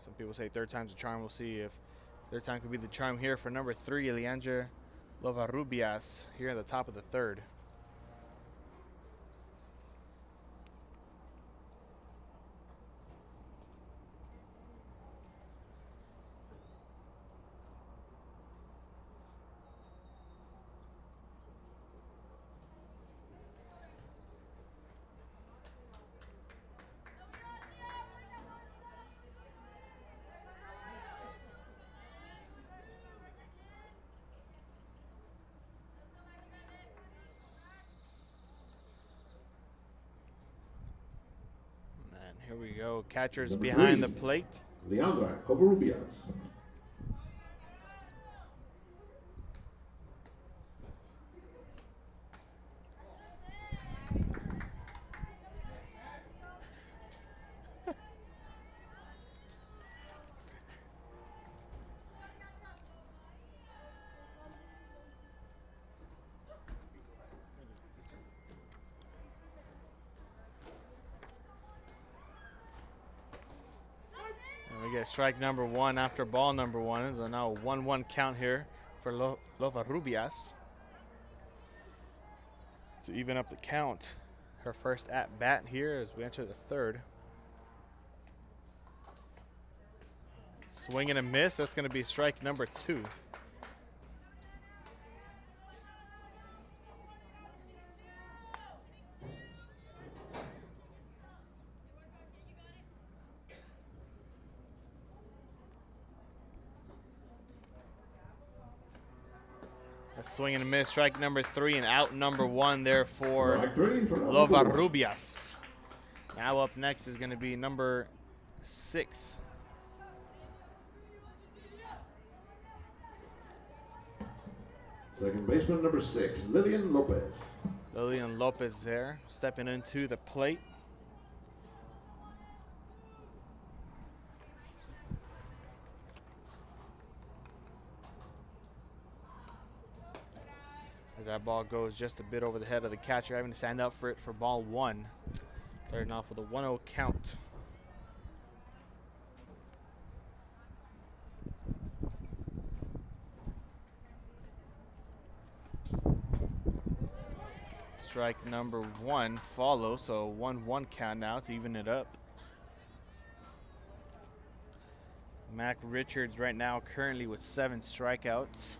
Some people say third time's a charm. We'll see if third time could be the charm here for number 3, Leandra Lovarrubias, here at the top of the third. Here we go. Catcher's Number behind 3, the plate. Leandra Lovarrubias. We get strike number 1 after ball number 1. So now a 1-1 count here for Lovarrubias to even up the count. Her first at bat here as we enter the third. Swing and a miss. That's going to be strike number 2. A swing and a miss, strike number 3, and out number 1 there for Lovarrubias. Now up next is going to be number 6. Second baseman number 6, Lillian Lopez. Lillian Lopez there, stepping into the plate. That ball goes just a bit over the head of the catcher, having to stand up for it for ball 1. Starting off with a 1-0 count. Strike number 1 follows, so 1-1 count now to even it up. Mac Richards right now currently with 7 strikeouts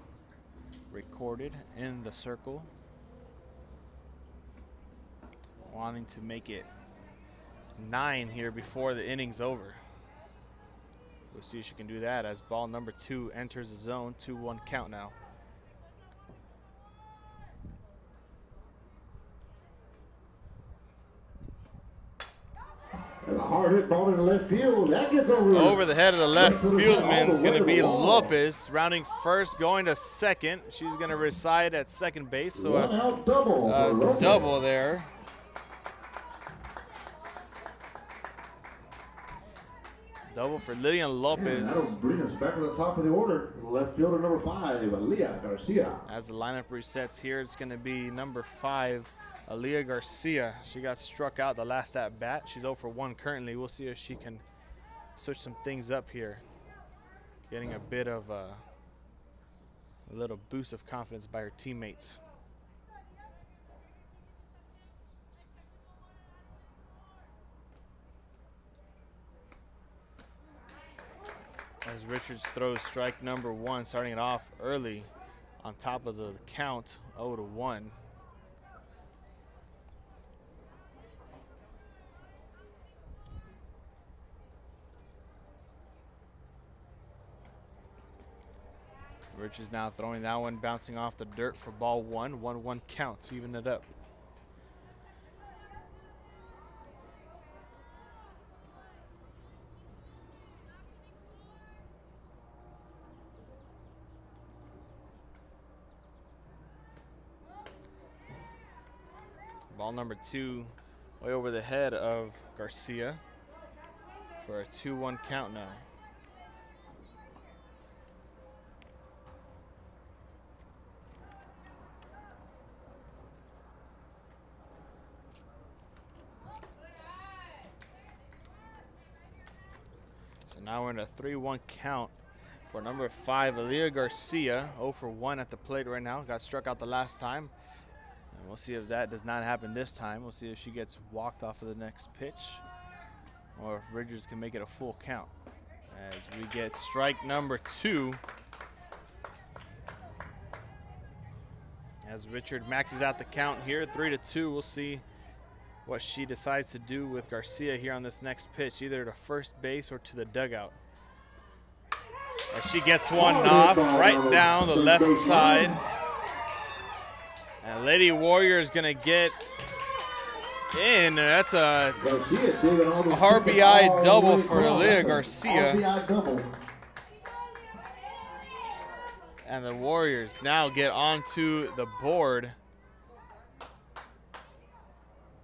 recorded in the circle, wanting to make it 9 here before the inning's over. We'll see if she can do that as ball number 2 enters the zone. 2-1 count now. And a hard hit ball in the left field. That gets over the head of the left fieldman is going to be Lopez, rounding first, going to second. She's going to reside at second base, so a double there. Double for Lillian Lopez. That'll bring us back to the top of the order. Left fielder number 5, Aaliyah Garcia. As the lineup resets here, it's going to be number 5, Aaliyah Garcia. She got struck out the last at bat. She's 0 for 1 currently. We'll see if she can switch some things up here. Getting a bit of a little boost of confidence by her teammates. As Richards throws strike number 1, starting it off early on top of the count, 0-1. Richards now throwing that one, bouncing off the dirt for ball 1. 1-1 counts, even it up. Ball number 2, way over the head of Garcia for a 2-1 count now. So now we're in a 3-1 count for number 5, Aaliyah Garcia. 0-for-1 at the plate right now. Got struck out the last time. And we'll see if that does not happen this time. We'll see if she gets walked off of the next pitch or if Richards can make it a full count. As we get strike number 2. As Richard maxes out the count here, 3-2. We'll see what she decides to do with Garcia here on this next pitch, either to first base or to the dugout. As she gets one off right down the left side. And Lady Warrior is going to get in. That's a RBI double for Aaliyah Garcia. And the Warriors now get onto the board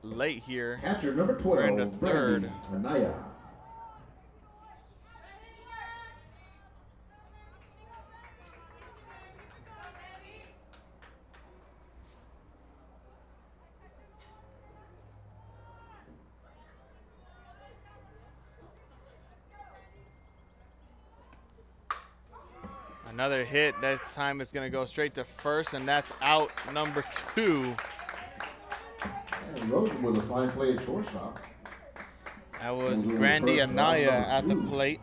late here. Catcher number 12, we're into third. Anaya. Another hit. This time it's going to go straight to first, and that's out number 2. And Rosa with a fine play at shortstop. That was Brandy Anaya at the plate.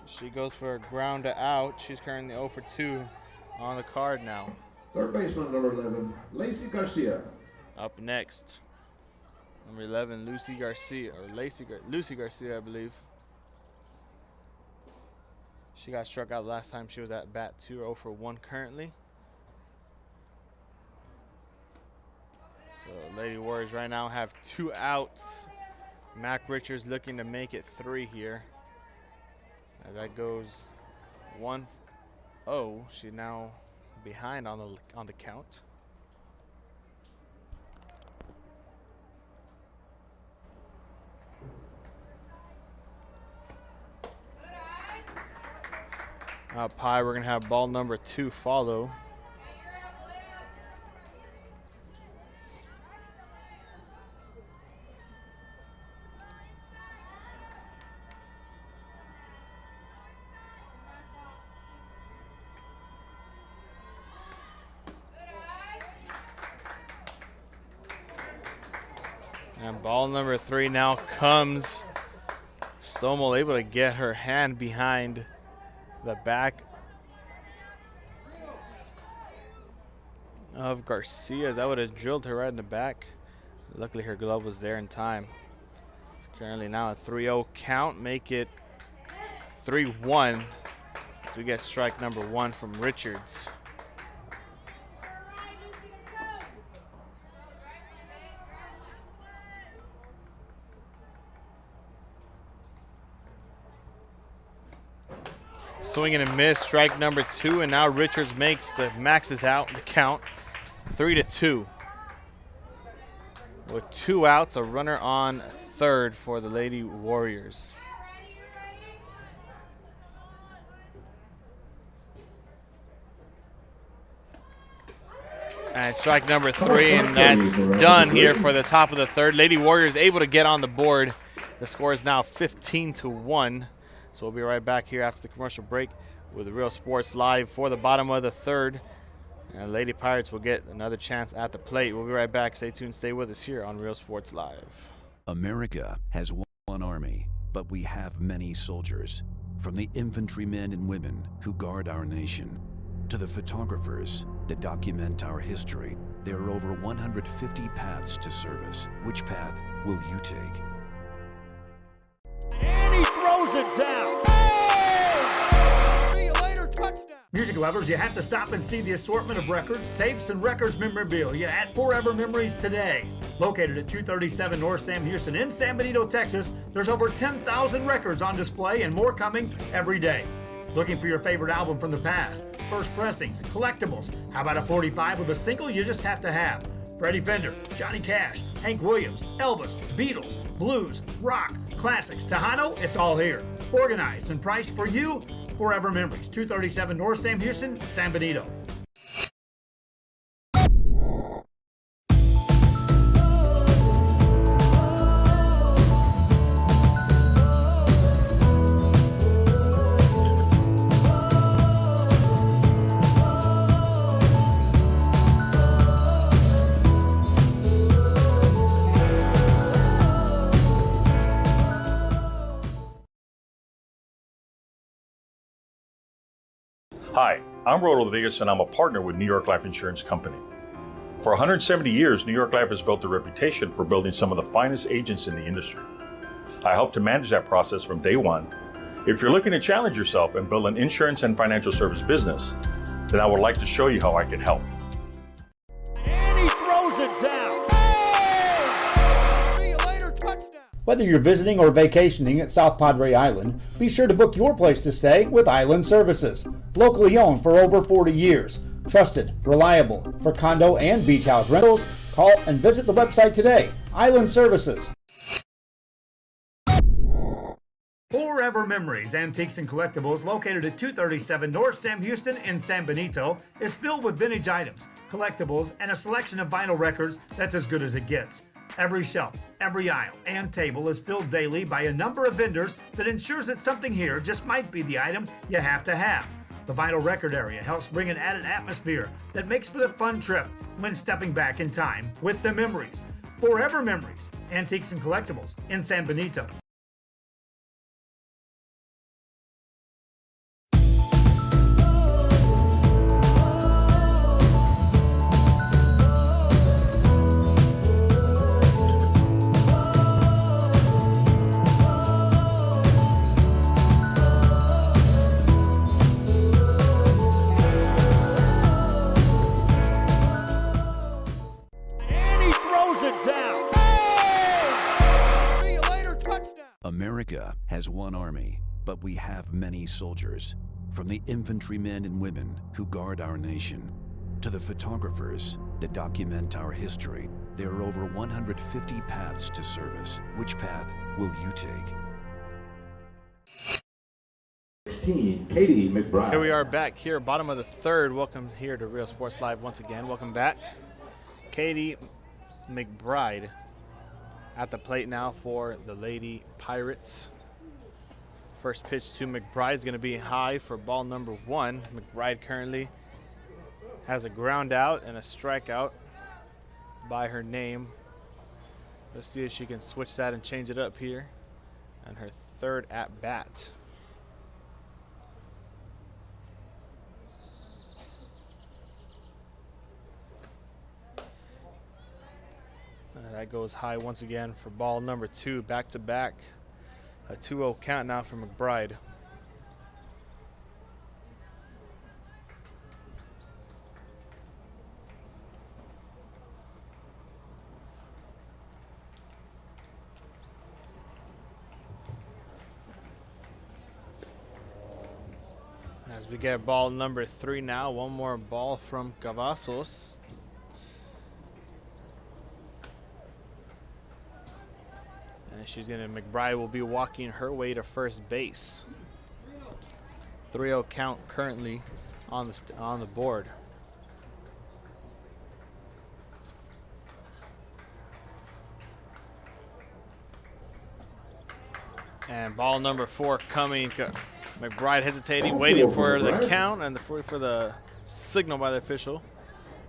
She goes for a ground to out. She's currently 0-for-2 on the card now. Third baseman number 11, Lacey Garcia. Up next, number 11, Lucy Garcia, or Lucy Garcia, I believe. She got struck out last time she was at bat 2, 0-for-1 currently. So Lady Warriors right now have 2 outs. Mac Richards looking to make it 3 here. As that goes 1-0. She now behind on the count. Up high, we're going to have ball number 2 follow. And ball number 3 now comes. Stomel able to get her hand behind the back of Garcia. That would have drilled her right in the back. Luckily her glove was there in time. It's currently now a 3-0 count. Make it 3-1 as we get strike number 1 from Richards. Swing and a miss, strike number 2, and now Richards maxes out the count, 3-2. With 2 outs, a runner on third for the Lady Warriors. And strike number 3, and that's done here for the top of the third. Lady Warriors able to get on the board. The score is now 15-1. So we'll be right back here after the commercial break with Real Sports Live for the bottom of the third. And Lady Pirates will get another chance at the plate. We'll be right back. Stay tuned. Stay with us here on Real Sports Live. America has one army, but we have many soldiers. From the infantrymen and women who guard our nation, to the photographers that document our history, there are over 150 paths to service. Which path will you take? And he throws it down. Hey! See you later, touchdown. Music lovers, you have to stop and see the assortment of records, tapes, and records memorabilia at Forever Memories today. Located at 237 North Sam Houston in San Benito, Texas, there's over 10,000 records on display and more coming every day. Looking for your favorite album from the past, first pressings, collectibles. How about a 45 with a single you just have to have? Freddie Fender, Johnny Cash, Hank Williams, Elvis, Beatles, blues, rock, classics, Tejano, it's all here. Organized and priced for you. Forever Memories, 237 North Sam Houston, San Benito. Hi, I'm Rosa Rodriguez, and I'm a partner with New York Life Insurance Company. For 170 years, New York Life has built a reputation for building some of the finest agents in the industry. I help to manage that process from day one. If you're looking to challenge yourself and build an insurance and financial service business, then I would like to show you how I can help. And he throws it down. Hey! See you later, touchdown. Whether you're visiting or vacationing at South Padre Island, be sure to book your place to stay with Island Services. Locally owned for over 40 years. Trusted, reliable for condo and beach house rentals. Call and visit the website today. Island Services. Forever Memories, Antiques and Collectibles, located at 237 North Sam Houston in San Benito, is filled with vintage items, collectibles, and a selection of vinyl records that's as good as it gets. Every shelf, every aisle, and table is filled daily by a number of vendors that ensures that something here just might be the item you have to have. The vinyl record area helps bring an added atmosphere that makes for the fun trip when stepping back in time with the memories. Forever Memories, Antiques and Collectibles in San Benito. America has one army, but we have many soldiers. From the infantrymen and women who guard our nation, to the photographers that document our history, there are over 150 paths to service. Which path will you take? 16, Katie McBride. Here we are back here, bottom of the third. Welcome here to Real Sports Live once again. Welcome back. Katie McBride at the plate now for the Lady Pirates. First pitch to McBride is going to be high for ball number 1. McBride currently has a ground out and a strikeout by her name. Let's see if she can switch that and change it up here. And her third at bat. That goes high once again for ball number 2, back to back. A 2-0 count now for McBride. As we get ball number 3 now, one more ball from Cavazos. McBride will be walking her way to first base. 3-0 count currently on the board. And ball number 4 coming. McBride hesitating, waiting for the count and for the signal by the official.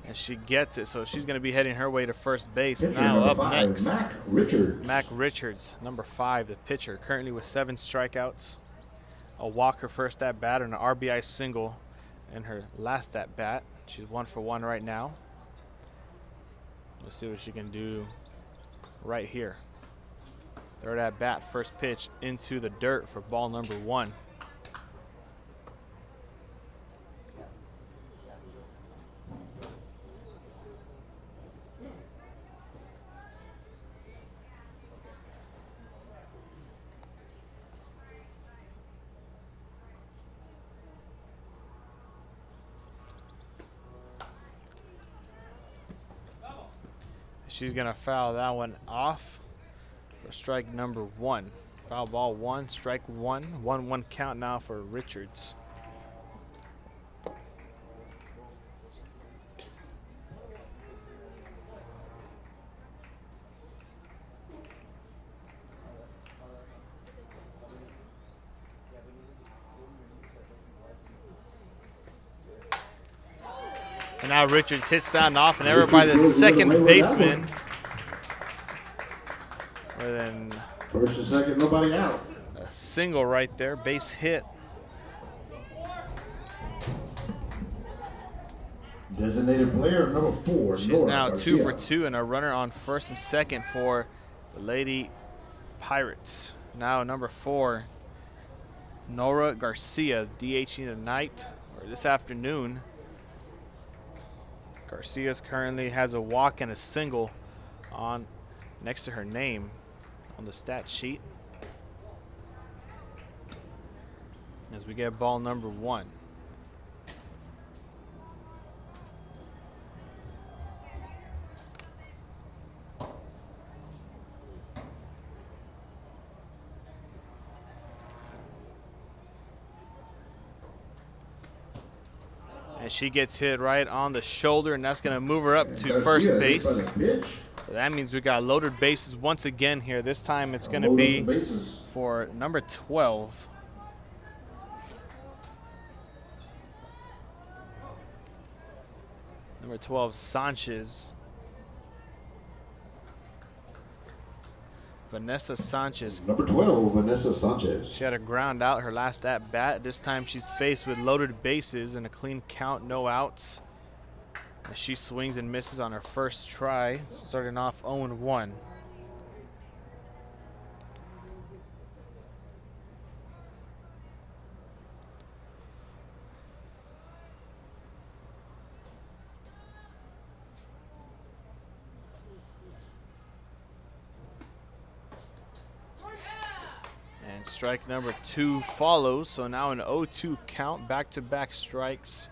And she gets it, so she's going to be heading her way to first base. Pitcher now up 5, next, Mac Richards. Mac Richards, number 5, the pitcher, currently with 7 strikeouts a walk her first at bat and an RBI single in her last at bat. She's 1 for 1 right now. Let's see what she can do right here. Third at bat, first pitch into the dirt for ball number 1. She's gonna foul that one off for strike number 1. Foul ball 1, strike 1. 1-1 count now for Richards. And now Richards hits that off, and everybody, the second baseman. And then first and second, nobody out. A single right there, base hit. Designated player number 4. She's Nora now Garcia. 2 for 2, and a runner on first and second for the Lady Pirates. Now number 4, Nora Garcia, DHing tonight or this afternoon. Garcia currently has a walk and a single on next to her name on the stat sheet. As we get ball number 1. And she gets hit right on the shoulder, and that's going to move her up to first base. So that means we got loaded bases once again here. This time it's going to be for number 12. Number 12, Sanchez. Vanessa Sanchez. Number 12, Vanessa Sanchez. She had a ground out her last at bat. This time she's faced with loaded bases and a clean count, no outs. As she swings and misses on her first try, starting off 0-1. And strike number 2 follows, so now an 0-2 count, back-to-back strikes.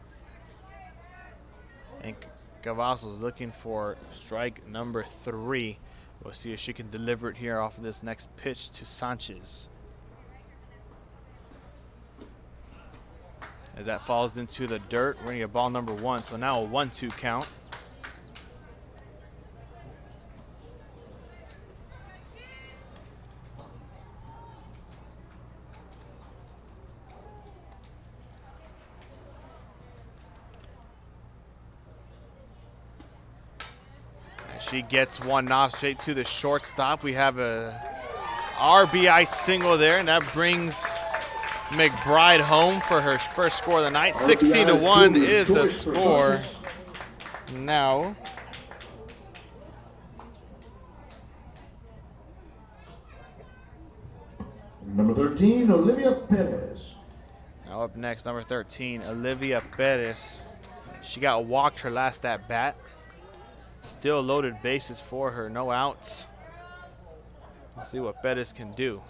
And Cavazos looking for strike number 3. We'll see if she can deliver it here off of this next pitch to Sanchez. As that falls into the dirt, we're gonna get ball number 1, so now a 1-2 count. She gets one off straight to the shortstop. We have a RBI single there, and that brings McBride home for her first score of the night. 16-1 is the score. Now, number 13, Olivia Perez. Now up next, number 13, Olivia Perez. She got walked her last at bat. Still loaded bases for her, no outs. Let's see what Perez can do.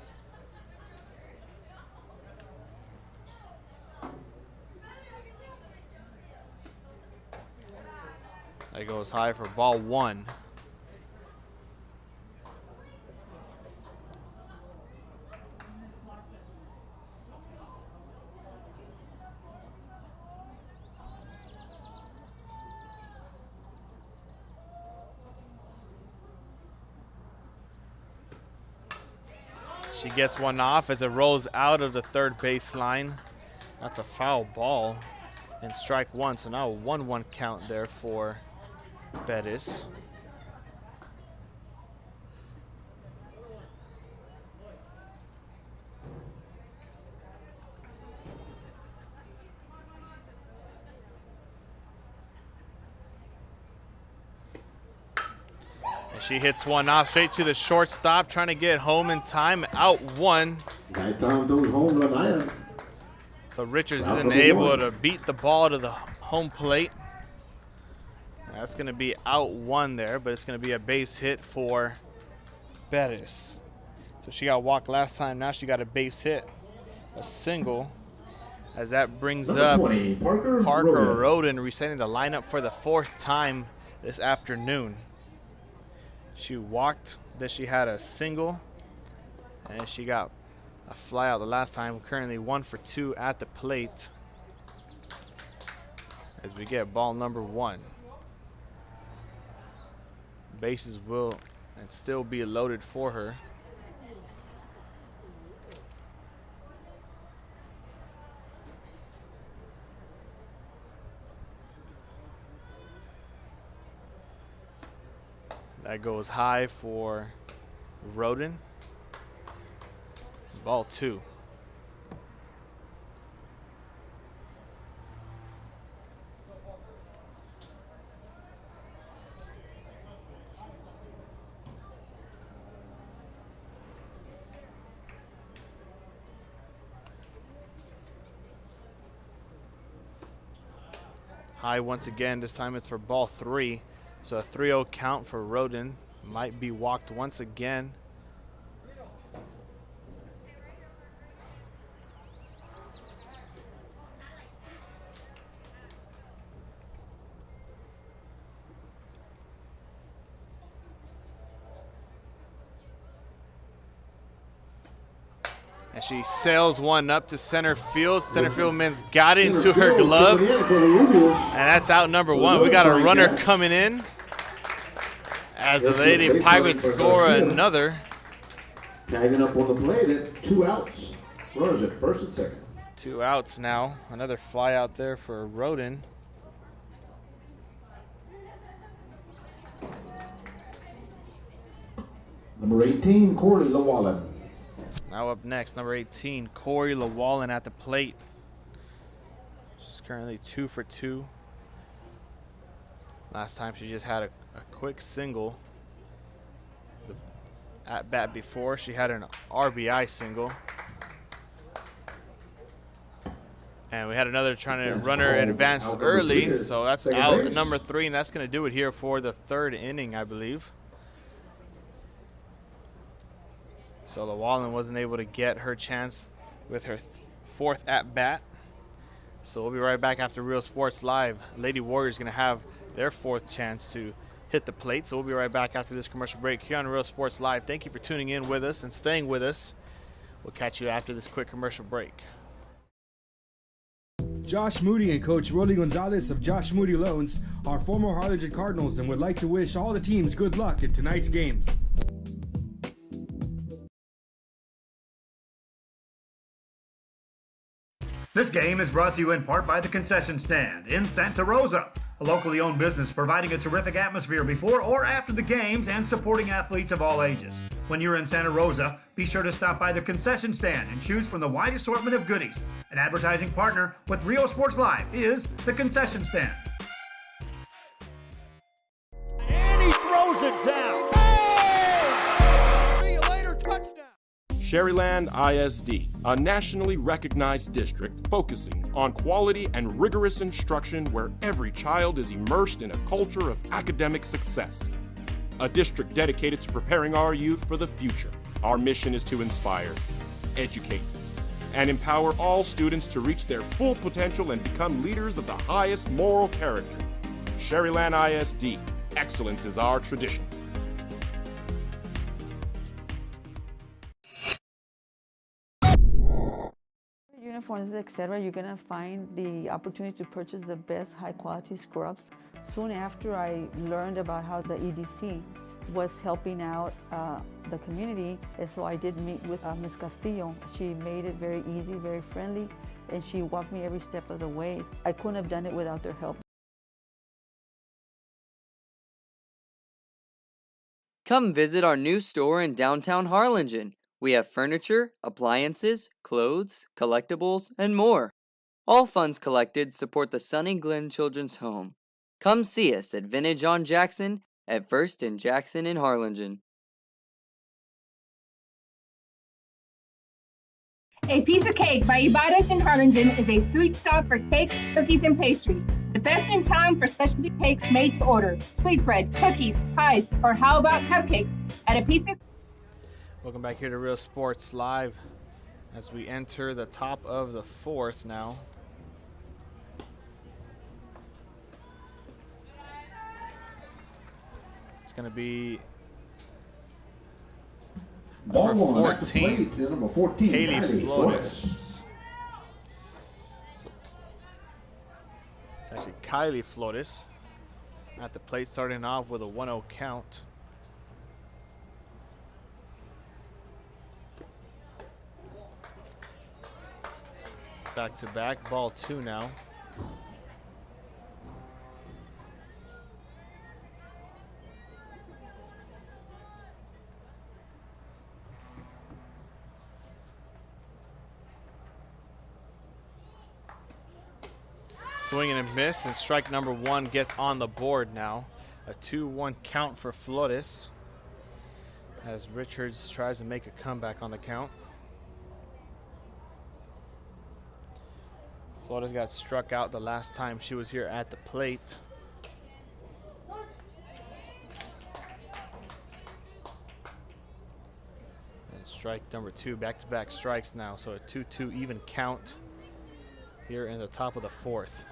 That goes high for ball 1. She gets one off as it rolls out of the third baseline. That's a foul ball and strike 1. So now a 1-1 count there for Perez. She hits one off straight to the shortstop, trying to get home in time. Out one. So Richards isn't able to beat the ball to the home plate. That's going to be out one there, but it's going to be a base hit for Bettis. So she got walked last time. Now she got a base hit, a single, as that brings up 20, Parker Roden, resetting the lineup for the 4th time this afternoon. She walked, then she had a single, and she got a fly out the last time. Currently 1 for 2 at the plate as we get ball number 1. Bases will and still be loaded for her. That goes high for Roden. Ball 2. High once again. This time it's for ball 3. So a 3-0 count for Roden. Might be walked once again. And she sails one up to center field. Center field man's got into her glove. And that's out number 1. We got a runner coming in as the Lady Pirates score another. Tagging up on the plate at 2 outs. Runners at first and second. 2 outs now. Another fly out there for Roden. Number 18, Corey Llewellyn. Now up next, number 18, Corey Llewellyn at the plate. She's currently 2 for 2. Last time she just had a quick single. At bat before, she had an RBI single. And we had another trying to runner advance early, so that's out number 3, and that's going to do it here for the 3rd inning, I believe. So Llewellyn wasn't able to get her chance with her 4th at bat. So we'll be right back after Real Sports Live. Lady Warriors going to have their 4th chance to hit the plate. So we'll be right back after this commercial break here on Real Sports Live. Thank you for tuning in with us and staying with us. We'll catch you after this quick commercial break. Josh Moody and Coach Rolly Gonzalez of Josh Moody Loans are former Harlingen Cardinals and would like to wish all the teams good luck in tonight's games. This game is brought to you in part by the Concession Stand in Santa Rosa, a locally owned business providing a terrific atmosphere before or after the games and supporting athletes of all ages. When you're in Santa Rosa, be sure to stop by the Concession Stand and choose from the wide assortment of goodies. An advertising partner with Rio Sports Live is the Concession Stand. And he throws it down. Hey! See you later, touchdown. Sherryland ISD, a nationally recognized district focusing on quality and rigorous instruction where every child is immersed in a culture of academic success. A district dedicated to preparing our youth for the future. Our mission is to inspire, educate, and empower all students to reach their full potential and become leaders of the highest moral character. Sherryland ISD, excellence is our tradition. Uniforms, etc., you're going to find the opportunity to purchase the best high quality scrubs. Soon after I learned about how the EDC was helping out the community, and so I did meet with Ms. Castillo. She made it very easy, very friendly, and she walked me every step of the way. I couldn't have done it without their help. Come visit our new store in downtown Harlingen. We have furniture, appliances, clothes, collectibles, and more. All funds collected support the Sunny Glen Children's Home. Come see us at Vintage on Jackson at First and Jackson in Harlingen. A Piece of Cake by Ibarra's in Harlingen is a sweet stop for cakes, cookies, and pastries. The best in town for specialty cakes made to order. Sweetbread, cookies, pies, or how about cupcakes? At A Piece of... Welcome back here to Real Sports Live as we enter the top of the fourth now. It's going to be Ball number one at the 14, plate is number 14, Kylie Flores. Flores. So, it's actually Kylie Flores at the plate, starting off with a 1-0 count. Back to back, ball two now. Swing and a miss, and strike number one gets on the board now. A 2-1 count for Flores as Richards tries to make a comeback on the count. Flores got struck out the last time she was here at the plate. And strike number two, back-to-back strikes now, so a 2-2 even count here in the top of the fourth.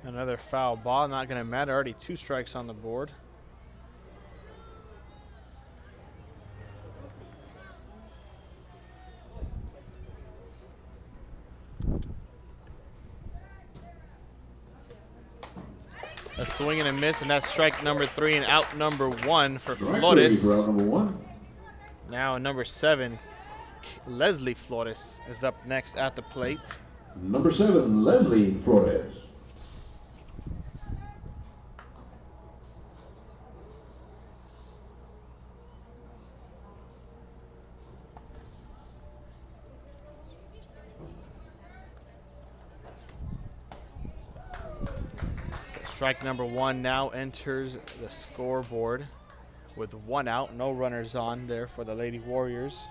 Another foul ball, not going to matter. Already 2 strikes on the board. A swing and a miss, and that's strike number 3 and out number 1 for Flores. Out number 1. Now number 7, Leslie Flores is up next at the plate. Number 7, Leslie Flores. Strike number 1 now enters the scoreboard with 1 out, no runners on there for the Lady Warriors.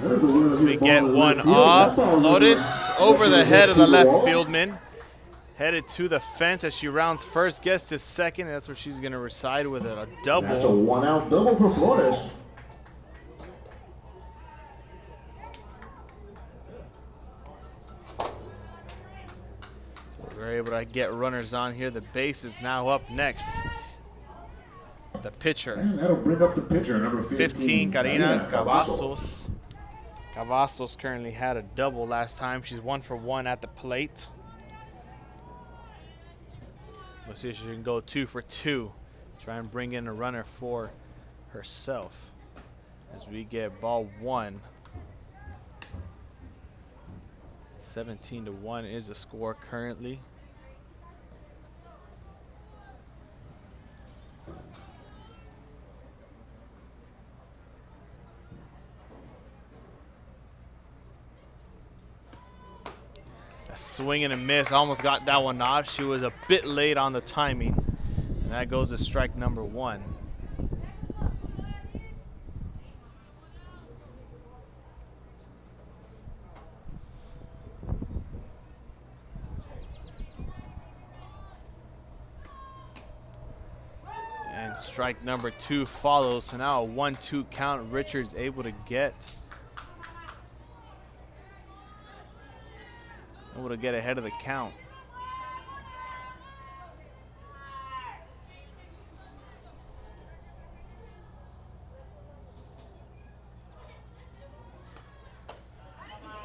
We get one off. Lotus over the head of the left fieldman. Headed to the fence as she rounds first, gets to second, and that's where she's going to reside with a double. That's a 1-out double for Flores. We're able to get runners on here. The base is now up next. The pitcher. And that'll bring up the pitcher, number 15, Karina Cavazos. Cavazos currently had a double last time. She's 1 for 1 at the plate. We'll see if she can go 2 for 2. Try and bring in a runner for herself. As we get ball 1. 17-1 is the score currently. A swing and a miss, almost got that one off. She was a bit late on the timing. And that goes to strike number 1. And strike number 2 follows. So now a 1-2 count. Richards able to get ahead of the count.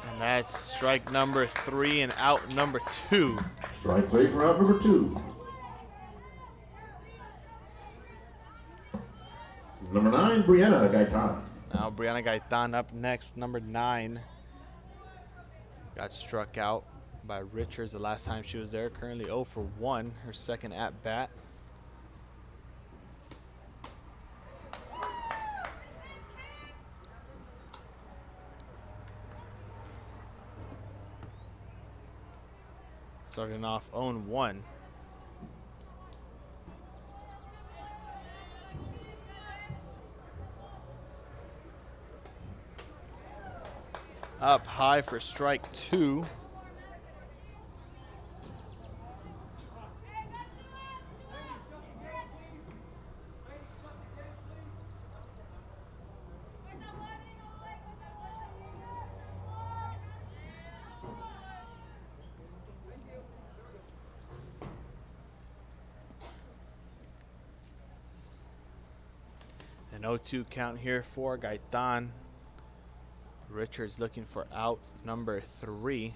And that's strike number 3 and out number 2. Strike 3 for out number 2. Number 9, Brianna Gaitan. Now Brianna Gaitan up next, number 9. Got struck out by Richards the last time she was there. Currently 0 for 1, her second at bat. Starting off 0-1. Up high for strike 2. An 0-2 count here for Gaitan. Richards looking for out number 3.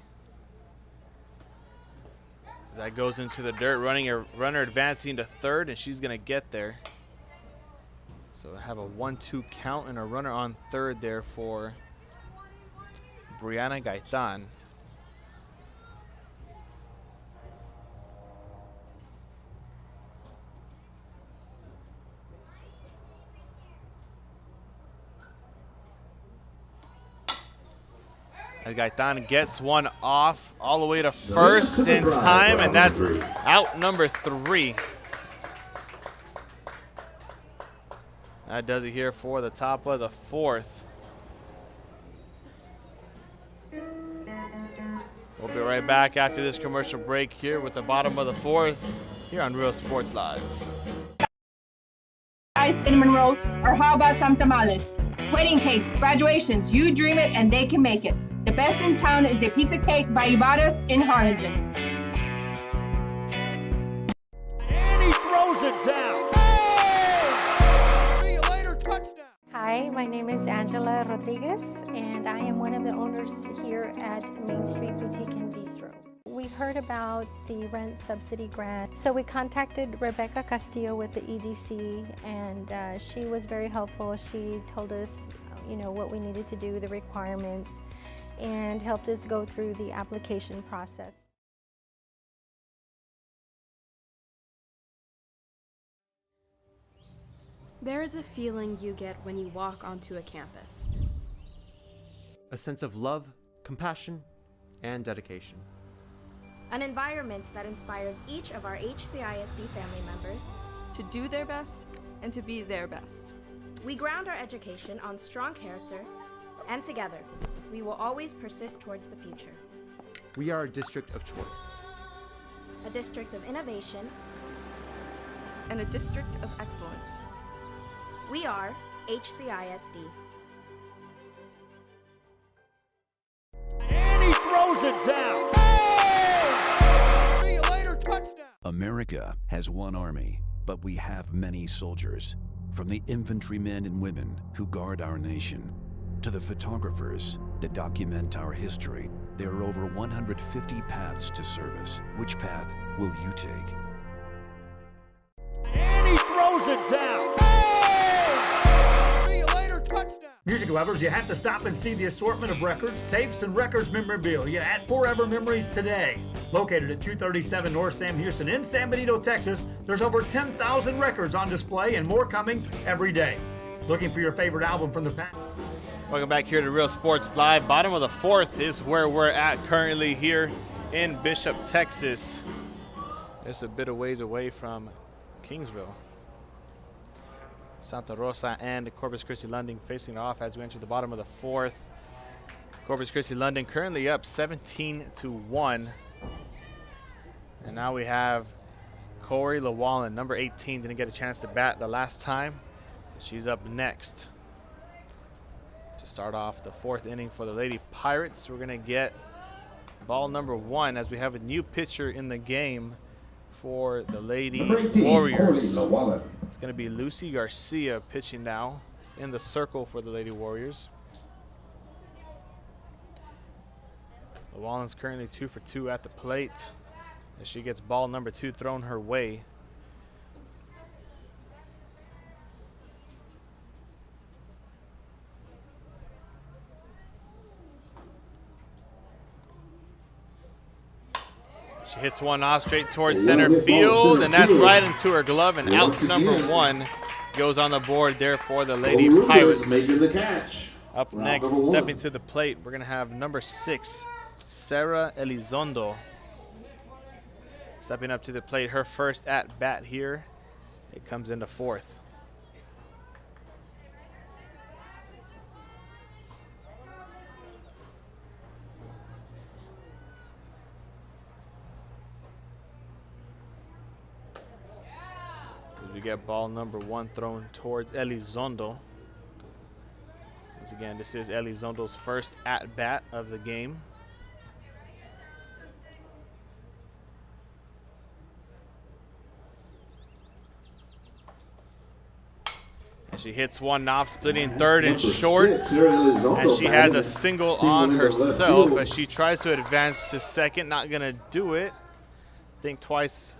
As that goes into the dirt, runner advancing to third, and she's going to get there. So I have a 1-2 count and a runner on third there for Brianna Gaitan. As Gaitan gets one off all the way to first in time, and that's out number 3. That does it here for the top of the 4th. We'll be right back after this commercial break here with the bottom of the 4th here on Real Sports Live. Cinnamon rolls, or how about some tamales? Wedding cakes, graduations, you dream it and they can make it. The best in town is a piece of cake by Ibarra's in Harlingen. And he throws it down. Oh! See you later, touchdown. Hi, my name is Angela Rodriguez, and I am one of the owners here at Main Street Boutique and Bistro. We heard about the rent subsidy grant, so we contacted Rebecca Castillo with the EDC, and she was very helpful. She told us, what we needed to do, the requirements, and helped us go through the application process. There is a feeling you get when you walk onto a campus. A sense of love, compassion, and dedication. An environment that inspires each of our HCISD family members to do their best and to be their best. We ground our education on strong character, and together, we will always persist towards the future. We are a district of choice. A district of innovation. And a district of excellence. We are HCISD. And he throws it down. Oh! See you later, touchdown. America has one army, but we have many soldiers. From the infantrymen and women who guard our nation, to the photographers that document our history, there are over 150 paths to service. Which path will you take? And he throws it down. Oh! See you later, touchdown. Music lovers, you have to stop and see the assortment of records, tapes, and records memorabilia at Forever Memories today. Located at 237 North Sam Houston in San Benito, Texas, there's over 10,000 records on display and more coming every day. Looking for your favorite album from the past? Welcome back here to Real Sports Live. Bottom of the 4th is where we're at currently here in Bishop, Texas. Just a bit of ways away from Kingsville. Santa Rosa and Corpus Christi London facing off as we enter the bottom of the 4th. Corpus Christi London currently up 17-1. And now we have Corey Llewellyn, number 18, didn't get a chance to bat the last time. So she's up next. To start off the 4th inning for the Lady Pirates, we're going to get ball number 1 as we have a new pitcher in the game for the Lady Warriors. It's going to be Lucy Garcia pitching now in the circle for the Lady Warriors. Llewellyn's currently 2 for 2 at the plate as she gets ball number 2 thrown her way. She hits one off straight towards center field, and that's right into her glove, and out number 1 goes on the board there for the Lady Pirates. Making the catch. Up next, stepping to the plate, we're going to have number 6, Sarah Elizondo. Stepping up to the plate, her first at bat here. It comes into 4th. As we get ball number 1 thrown towards Elizondo. Once again, this is Elizondo's first at bat of the game. And she hits one off, splitting third and short. And she has a single on herself as she tries to advance to second. Not going to do it. Think twice.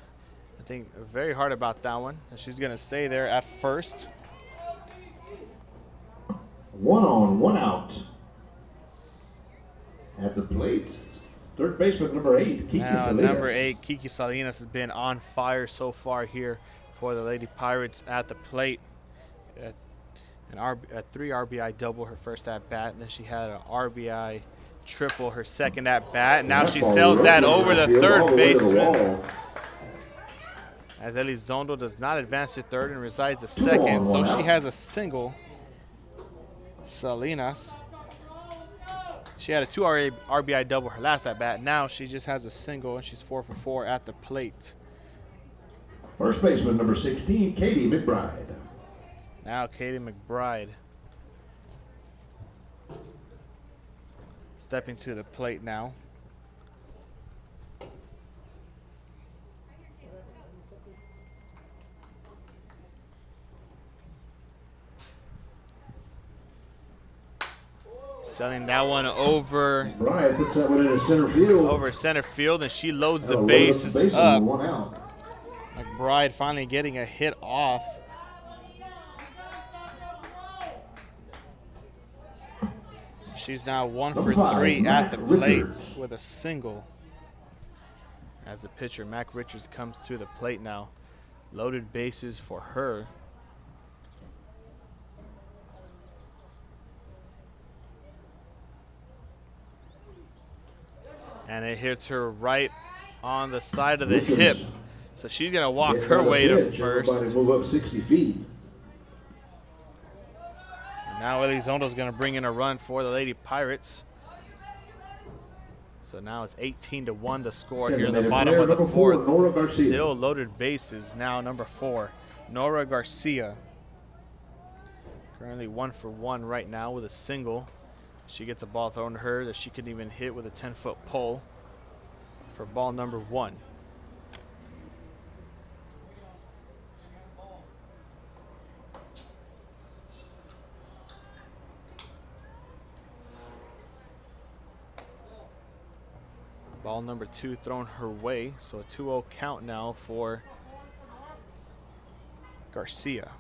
I think very hard about that one. And she's going to stay there at first. 1 on, 1 out. At the plate, third baseman number 8, Kiki Salinas. Number 8, Kiki Salinas has been on fire so far here for the Lady Pirates at the plate. A 3 RBI double her first at bat, and then she had an RBI triple her second at bat. Now she sails that over the third baseman. As Elizondo does not advance to third and resides to second, so she has a single. Salinas. She had a 2 RBI double her last at bat. Now she just has a single, and she's 4 for 4 at the plate. First baseman number 16, Katie McBride. Now Katie McBride stepping to the plate now. Selling that one over. McBride puts that one into center field. Over center field, and she loads the bases up. 1 out. McBride finally getting a hit off. She's now 1 for 3 at the plate with a single. As the pitcher, Mac Richards, comes to the plate now. Loaded bases for her. And it hits her right on the side of the hip. So she's going to walk her way to first. Everybody move up 60 feet. Now Elizondo's going to bring in a run for the Lady Pirates. So now it's 18-1 the score here in the bottom of the 4th. Nora Garcia. Still loaded bases. Now number 4, Nora Garcia. Currently 1 for 1 right now with a single. She gets a ball thrown to her that she couldn't even hit with a 10-foot pole for ball number 1. Ball number 2 thrown her way, so a 2-0 count now for Garcia.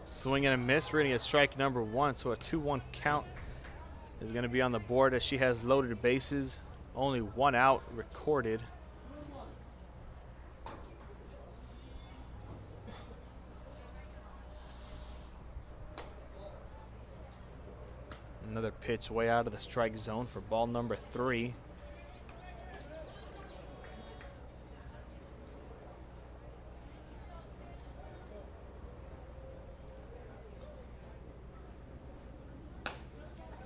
Swing and a miss. We're going to get strike number 1, so a 2-1 count is going to be on the board as she has loaded bases. Only 1 out recorded. Another pitch way out of the strike zone for ball number 3.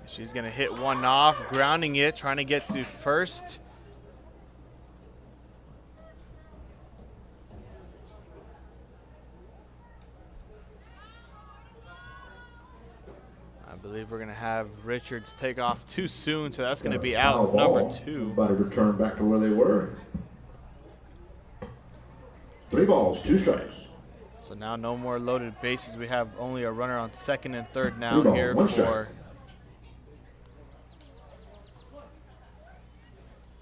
She's going to hit one off, grounding it, trying to get to first. I believe we're going to have Richards take off too soon, so that's going to be out number 2. About to return back to where they were. 3 balls, 2 strikes. So now no more loaded bases. We have only a runner on second and third now here for...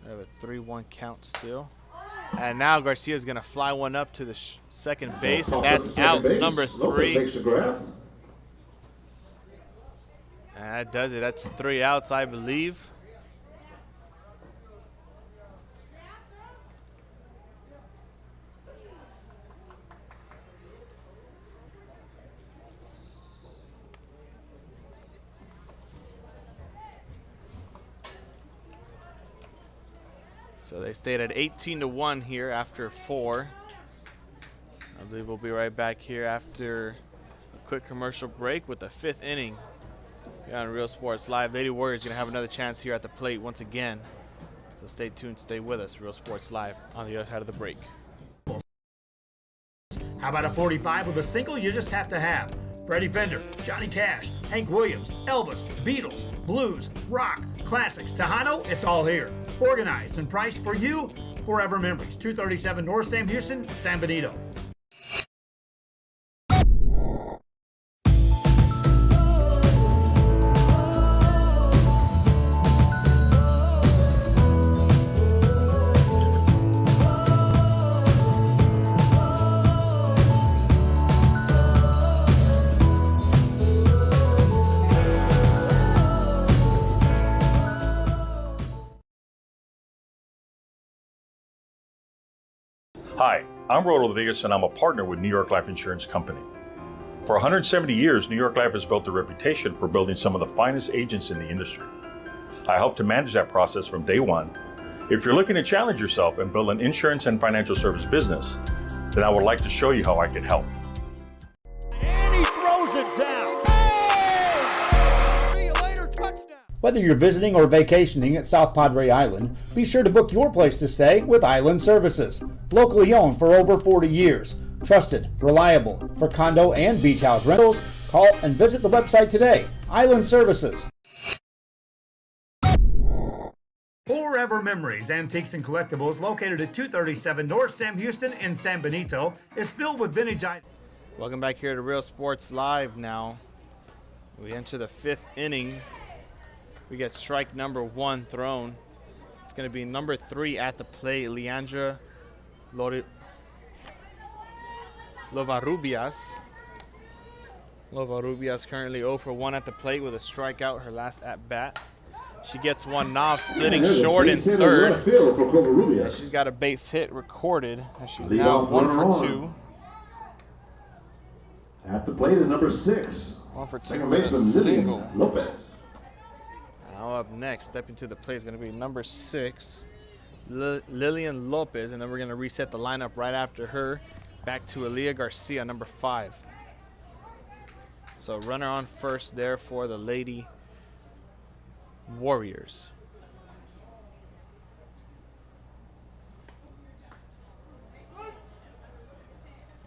We have a 3-1 count still. And now Garcia is going to fly one up to the second base, and that's out number 3. Makes the grab. And that does it. That's 3 outs, I believe. So they stayed at 18-1 here after 4. I believe we'll be right back here after a quick commercial break with the 5th inning here on Real Sports Live. Lady Warriors going to have another chance here at the plate once again. So stay tuned, stay with us. Real Sports Live on the other side of the break. How about a 45 with a single you just have to have? Freddie Fender, Johnny Cash, Hank Williams, Elvis, Beatles, blues, rock, classics, Tejano, it's all here. Organized and priced for you. Forever Memories, 237 North Sam Houston, San Benito. Hi, I'm Rosa Rodriguez, and I'm a partner with New York Life Insurance Company. For 170 years, New York Life has built a reputation for building some of the finest agents in the industry. I help to manage that process from day one. If you're looking to challenge yourself and build an insurance and financial service business, then I would like to show you how I can help. And he throws it down. Hey! See you later, touchdown. Whether you're visiting or vacationing at South Padre Island, be sure to book your place to stay with Island Services. Locally owned for over 40 years. Trusted, reliable for condo and beach house rentals. Call and visit the website today. Island Services. Forever Memories, Antiques and Collectibles, located at 237 North Sam Houston in San Benito, is filled with vintage items. Welcome back here to Real Sports Live now. We enter the 5th inning. We get strike number 1 thrown. It's going to be number 3 at the plate, Leandra Lovarrubias. Lovarrubias currently 0 for 1 at the plate with a strikeout, her last at bat. She gets one off, splitting short in third. And she's got a base hit recorded, and she's now 1 for 2. At the plate is number 6. 1 for 2. Second baseman Lilian Lopez. Now up next, stepping to the plate is going to be number 6, Lilian Lopez, and then we're going to reset the lineup right after her. Back to Aaliyah Garcia, number 5. So runner on first there for the Lady Warriors.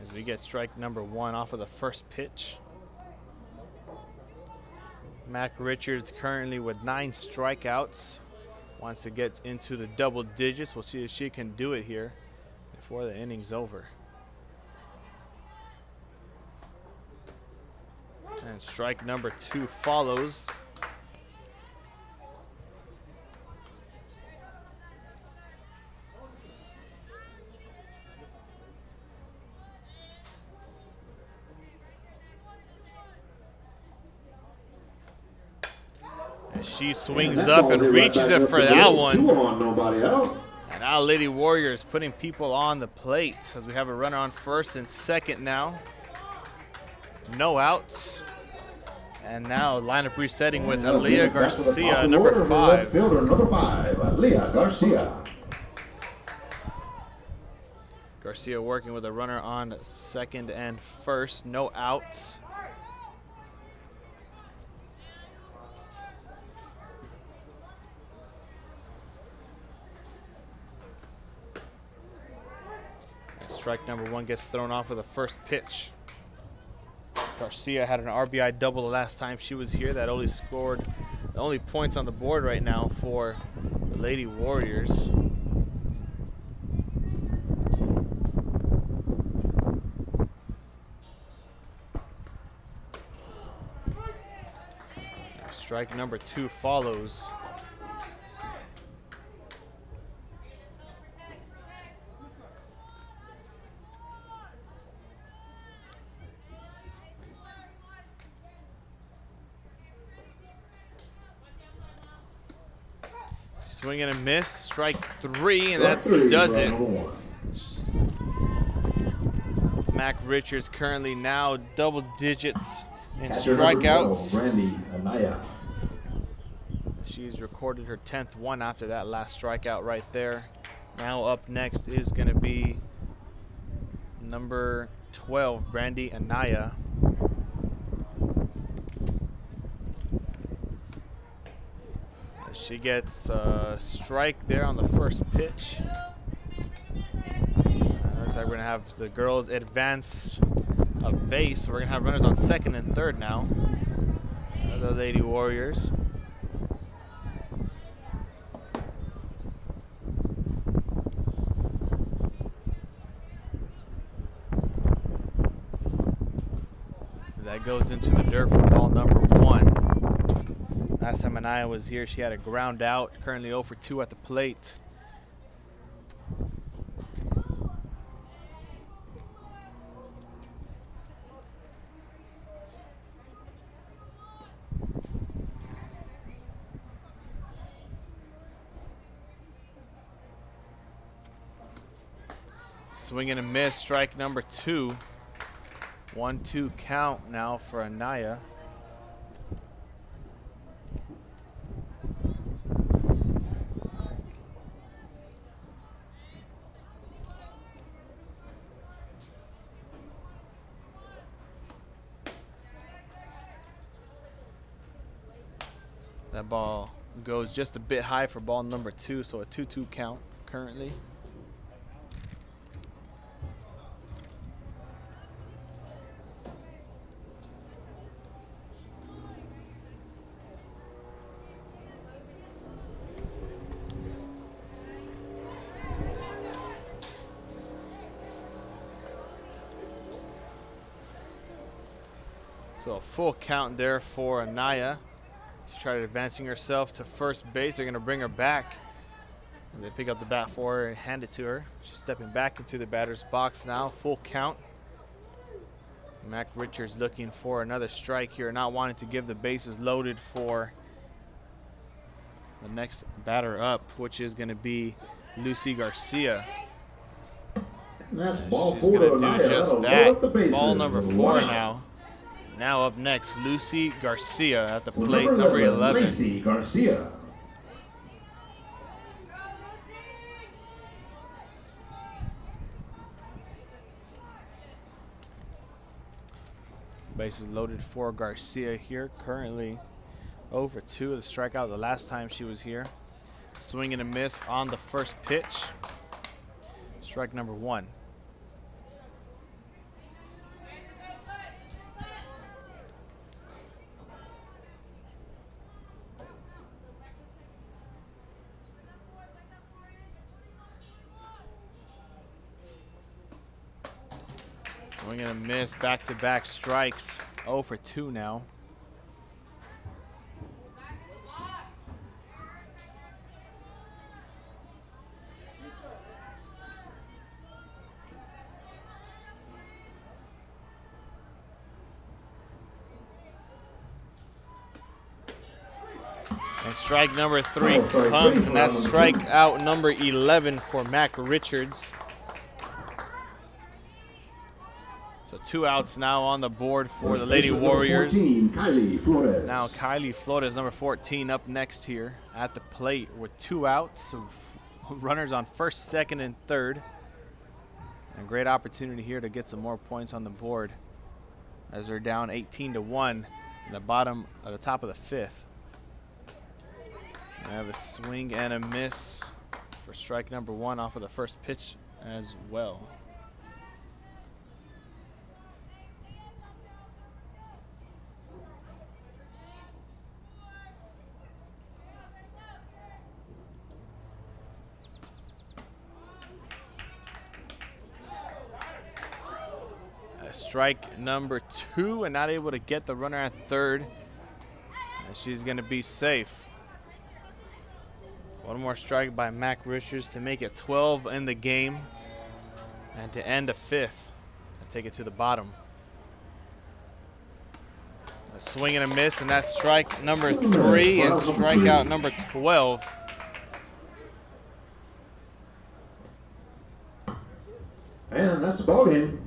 As we get strike number 1 off of the first pitch. Mac Richards currently with 9 strikeouts. Wants to get into the double digits. We'll see if she can do it here before the inning's over. And strike number 2 follows. And she swings up and reaches it for that one. And now Lady Warriors putting people on the plate as we have a runner on first and second now. No outs. And now lineup resetting with Aaliyah Garcia, number 5. Fielder number 5, Aaliyah Garcia. Garcia working with a runner on second and first. No outs. Strike number 1 gets thrown off with the first pitch. Garcia had an RBI double the last time she was here. That only scored the only points on the board right now for the Lady Warriors. Strike number 2 follows. Swing and a miss. Strike 3, and that does it. Mac Richards currently now double digits in strikeouts. Brandy Anaya. She's recorded her 10th one after that last strikeout right there. Now up next is going to be number 12, Brandy Anaya. She gets a strike there on the first pitch. Looks like we're going to have the girls advance a base. We're going to have runners on second and third now. The Lady Warriors. That goes into the dirt for ball number 1. Last time Anaya was here, she had a ground out. Currently 0 for 2 at the plate. Swing and a miss, strike number 2. 1-2 count now for Anaya. That ball goes just a bit high for ball number 2, so a 2-2 count currently. So a full count there for Anaya. She tried advancing herself to first base. They're going to bring her back. And they pick up the bat for her and hand it to her. She's stepping back into the batter's box now. Full count. Mac Richards looking for another strike here, not wanting to give the bases loaded for the next batter up, which is going to be Lucy Garcia. That's ball She's 4 going to to do Anaya. just That'll load up the that. bases. Ball number 4 Wow. now. Now up next, Lucy Garcia at the plate, Number number 11. Lucy Garcia. Bases loaded for Garcia here. Currently 0 for 2 of the strikeout the last time she was here. Swing and a miss on the first pitch. Strike number 1. Swing and a miss, back-to-back strikes. 0 for 2 now. And strike number 3 comes, and that's strikeout number 11 for Mac Richards. So 2 outs now on the board for the Lady Warriors. 14, Kylie Flores. Now Kylie Flores, number 14, up next here at the plate with 2 outs. So runners on first, second, and third. And a great opportunity here to get some more points on the board as they're down 18-1 in the bottom of the top of the 5th. We have a swing and a miss for strike number 1 off of the first pitch as well. Strike number 2, and not able to get the runner at third. And she's going to be safe. One more strike by Mac Richards to make it 12 in the game and to end the 5th and take it to the bottom. A swing and a miss, and that's strike number 3 and strikeout number 12. And that's the ball game.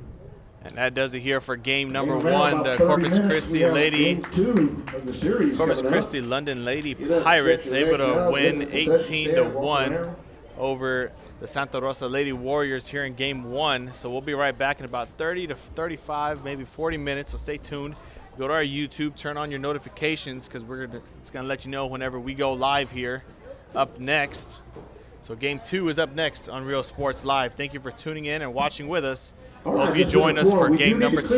And that does it here for game number In around 1. The about 30 Corpus minutes, Christi we have Lady, game 2 of the series Corpus coming up. Christi London Lady Get up, Pirates stretch your able legs to out, win lift the sets, 18-1 stand, over the Santa Rosa Lady Warriors here in game 1. So we'll be right back in about 30 to 35, maybe 40 minutes. So stay tuned. Go to our YouTube, turn on your notifications because it's gonna let you know whenever we go live here. Up next. So game 2 is up next on Real Sports Live. Thank you for tuning in and watching with us. All right, Hope you join us for game number 2.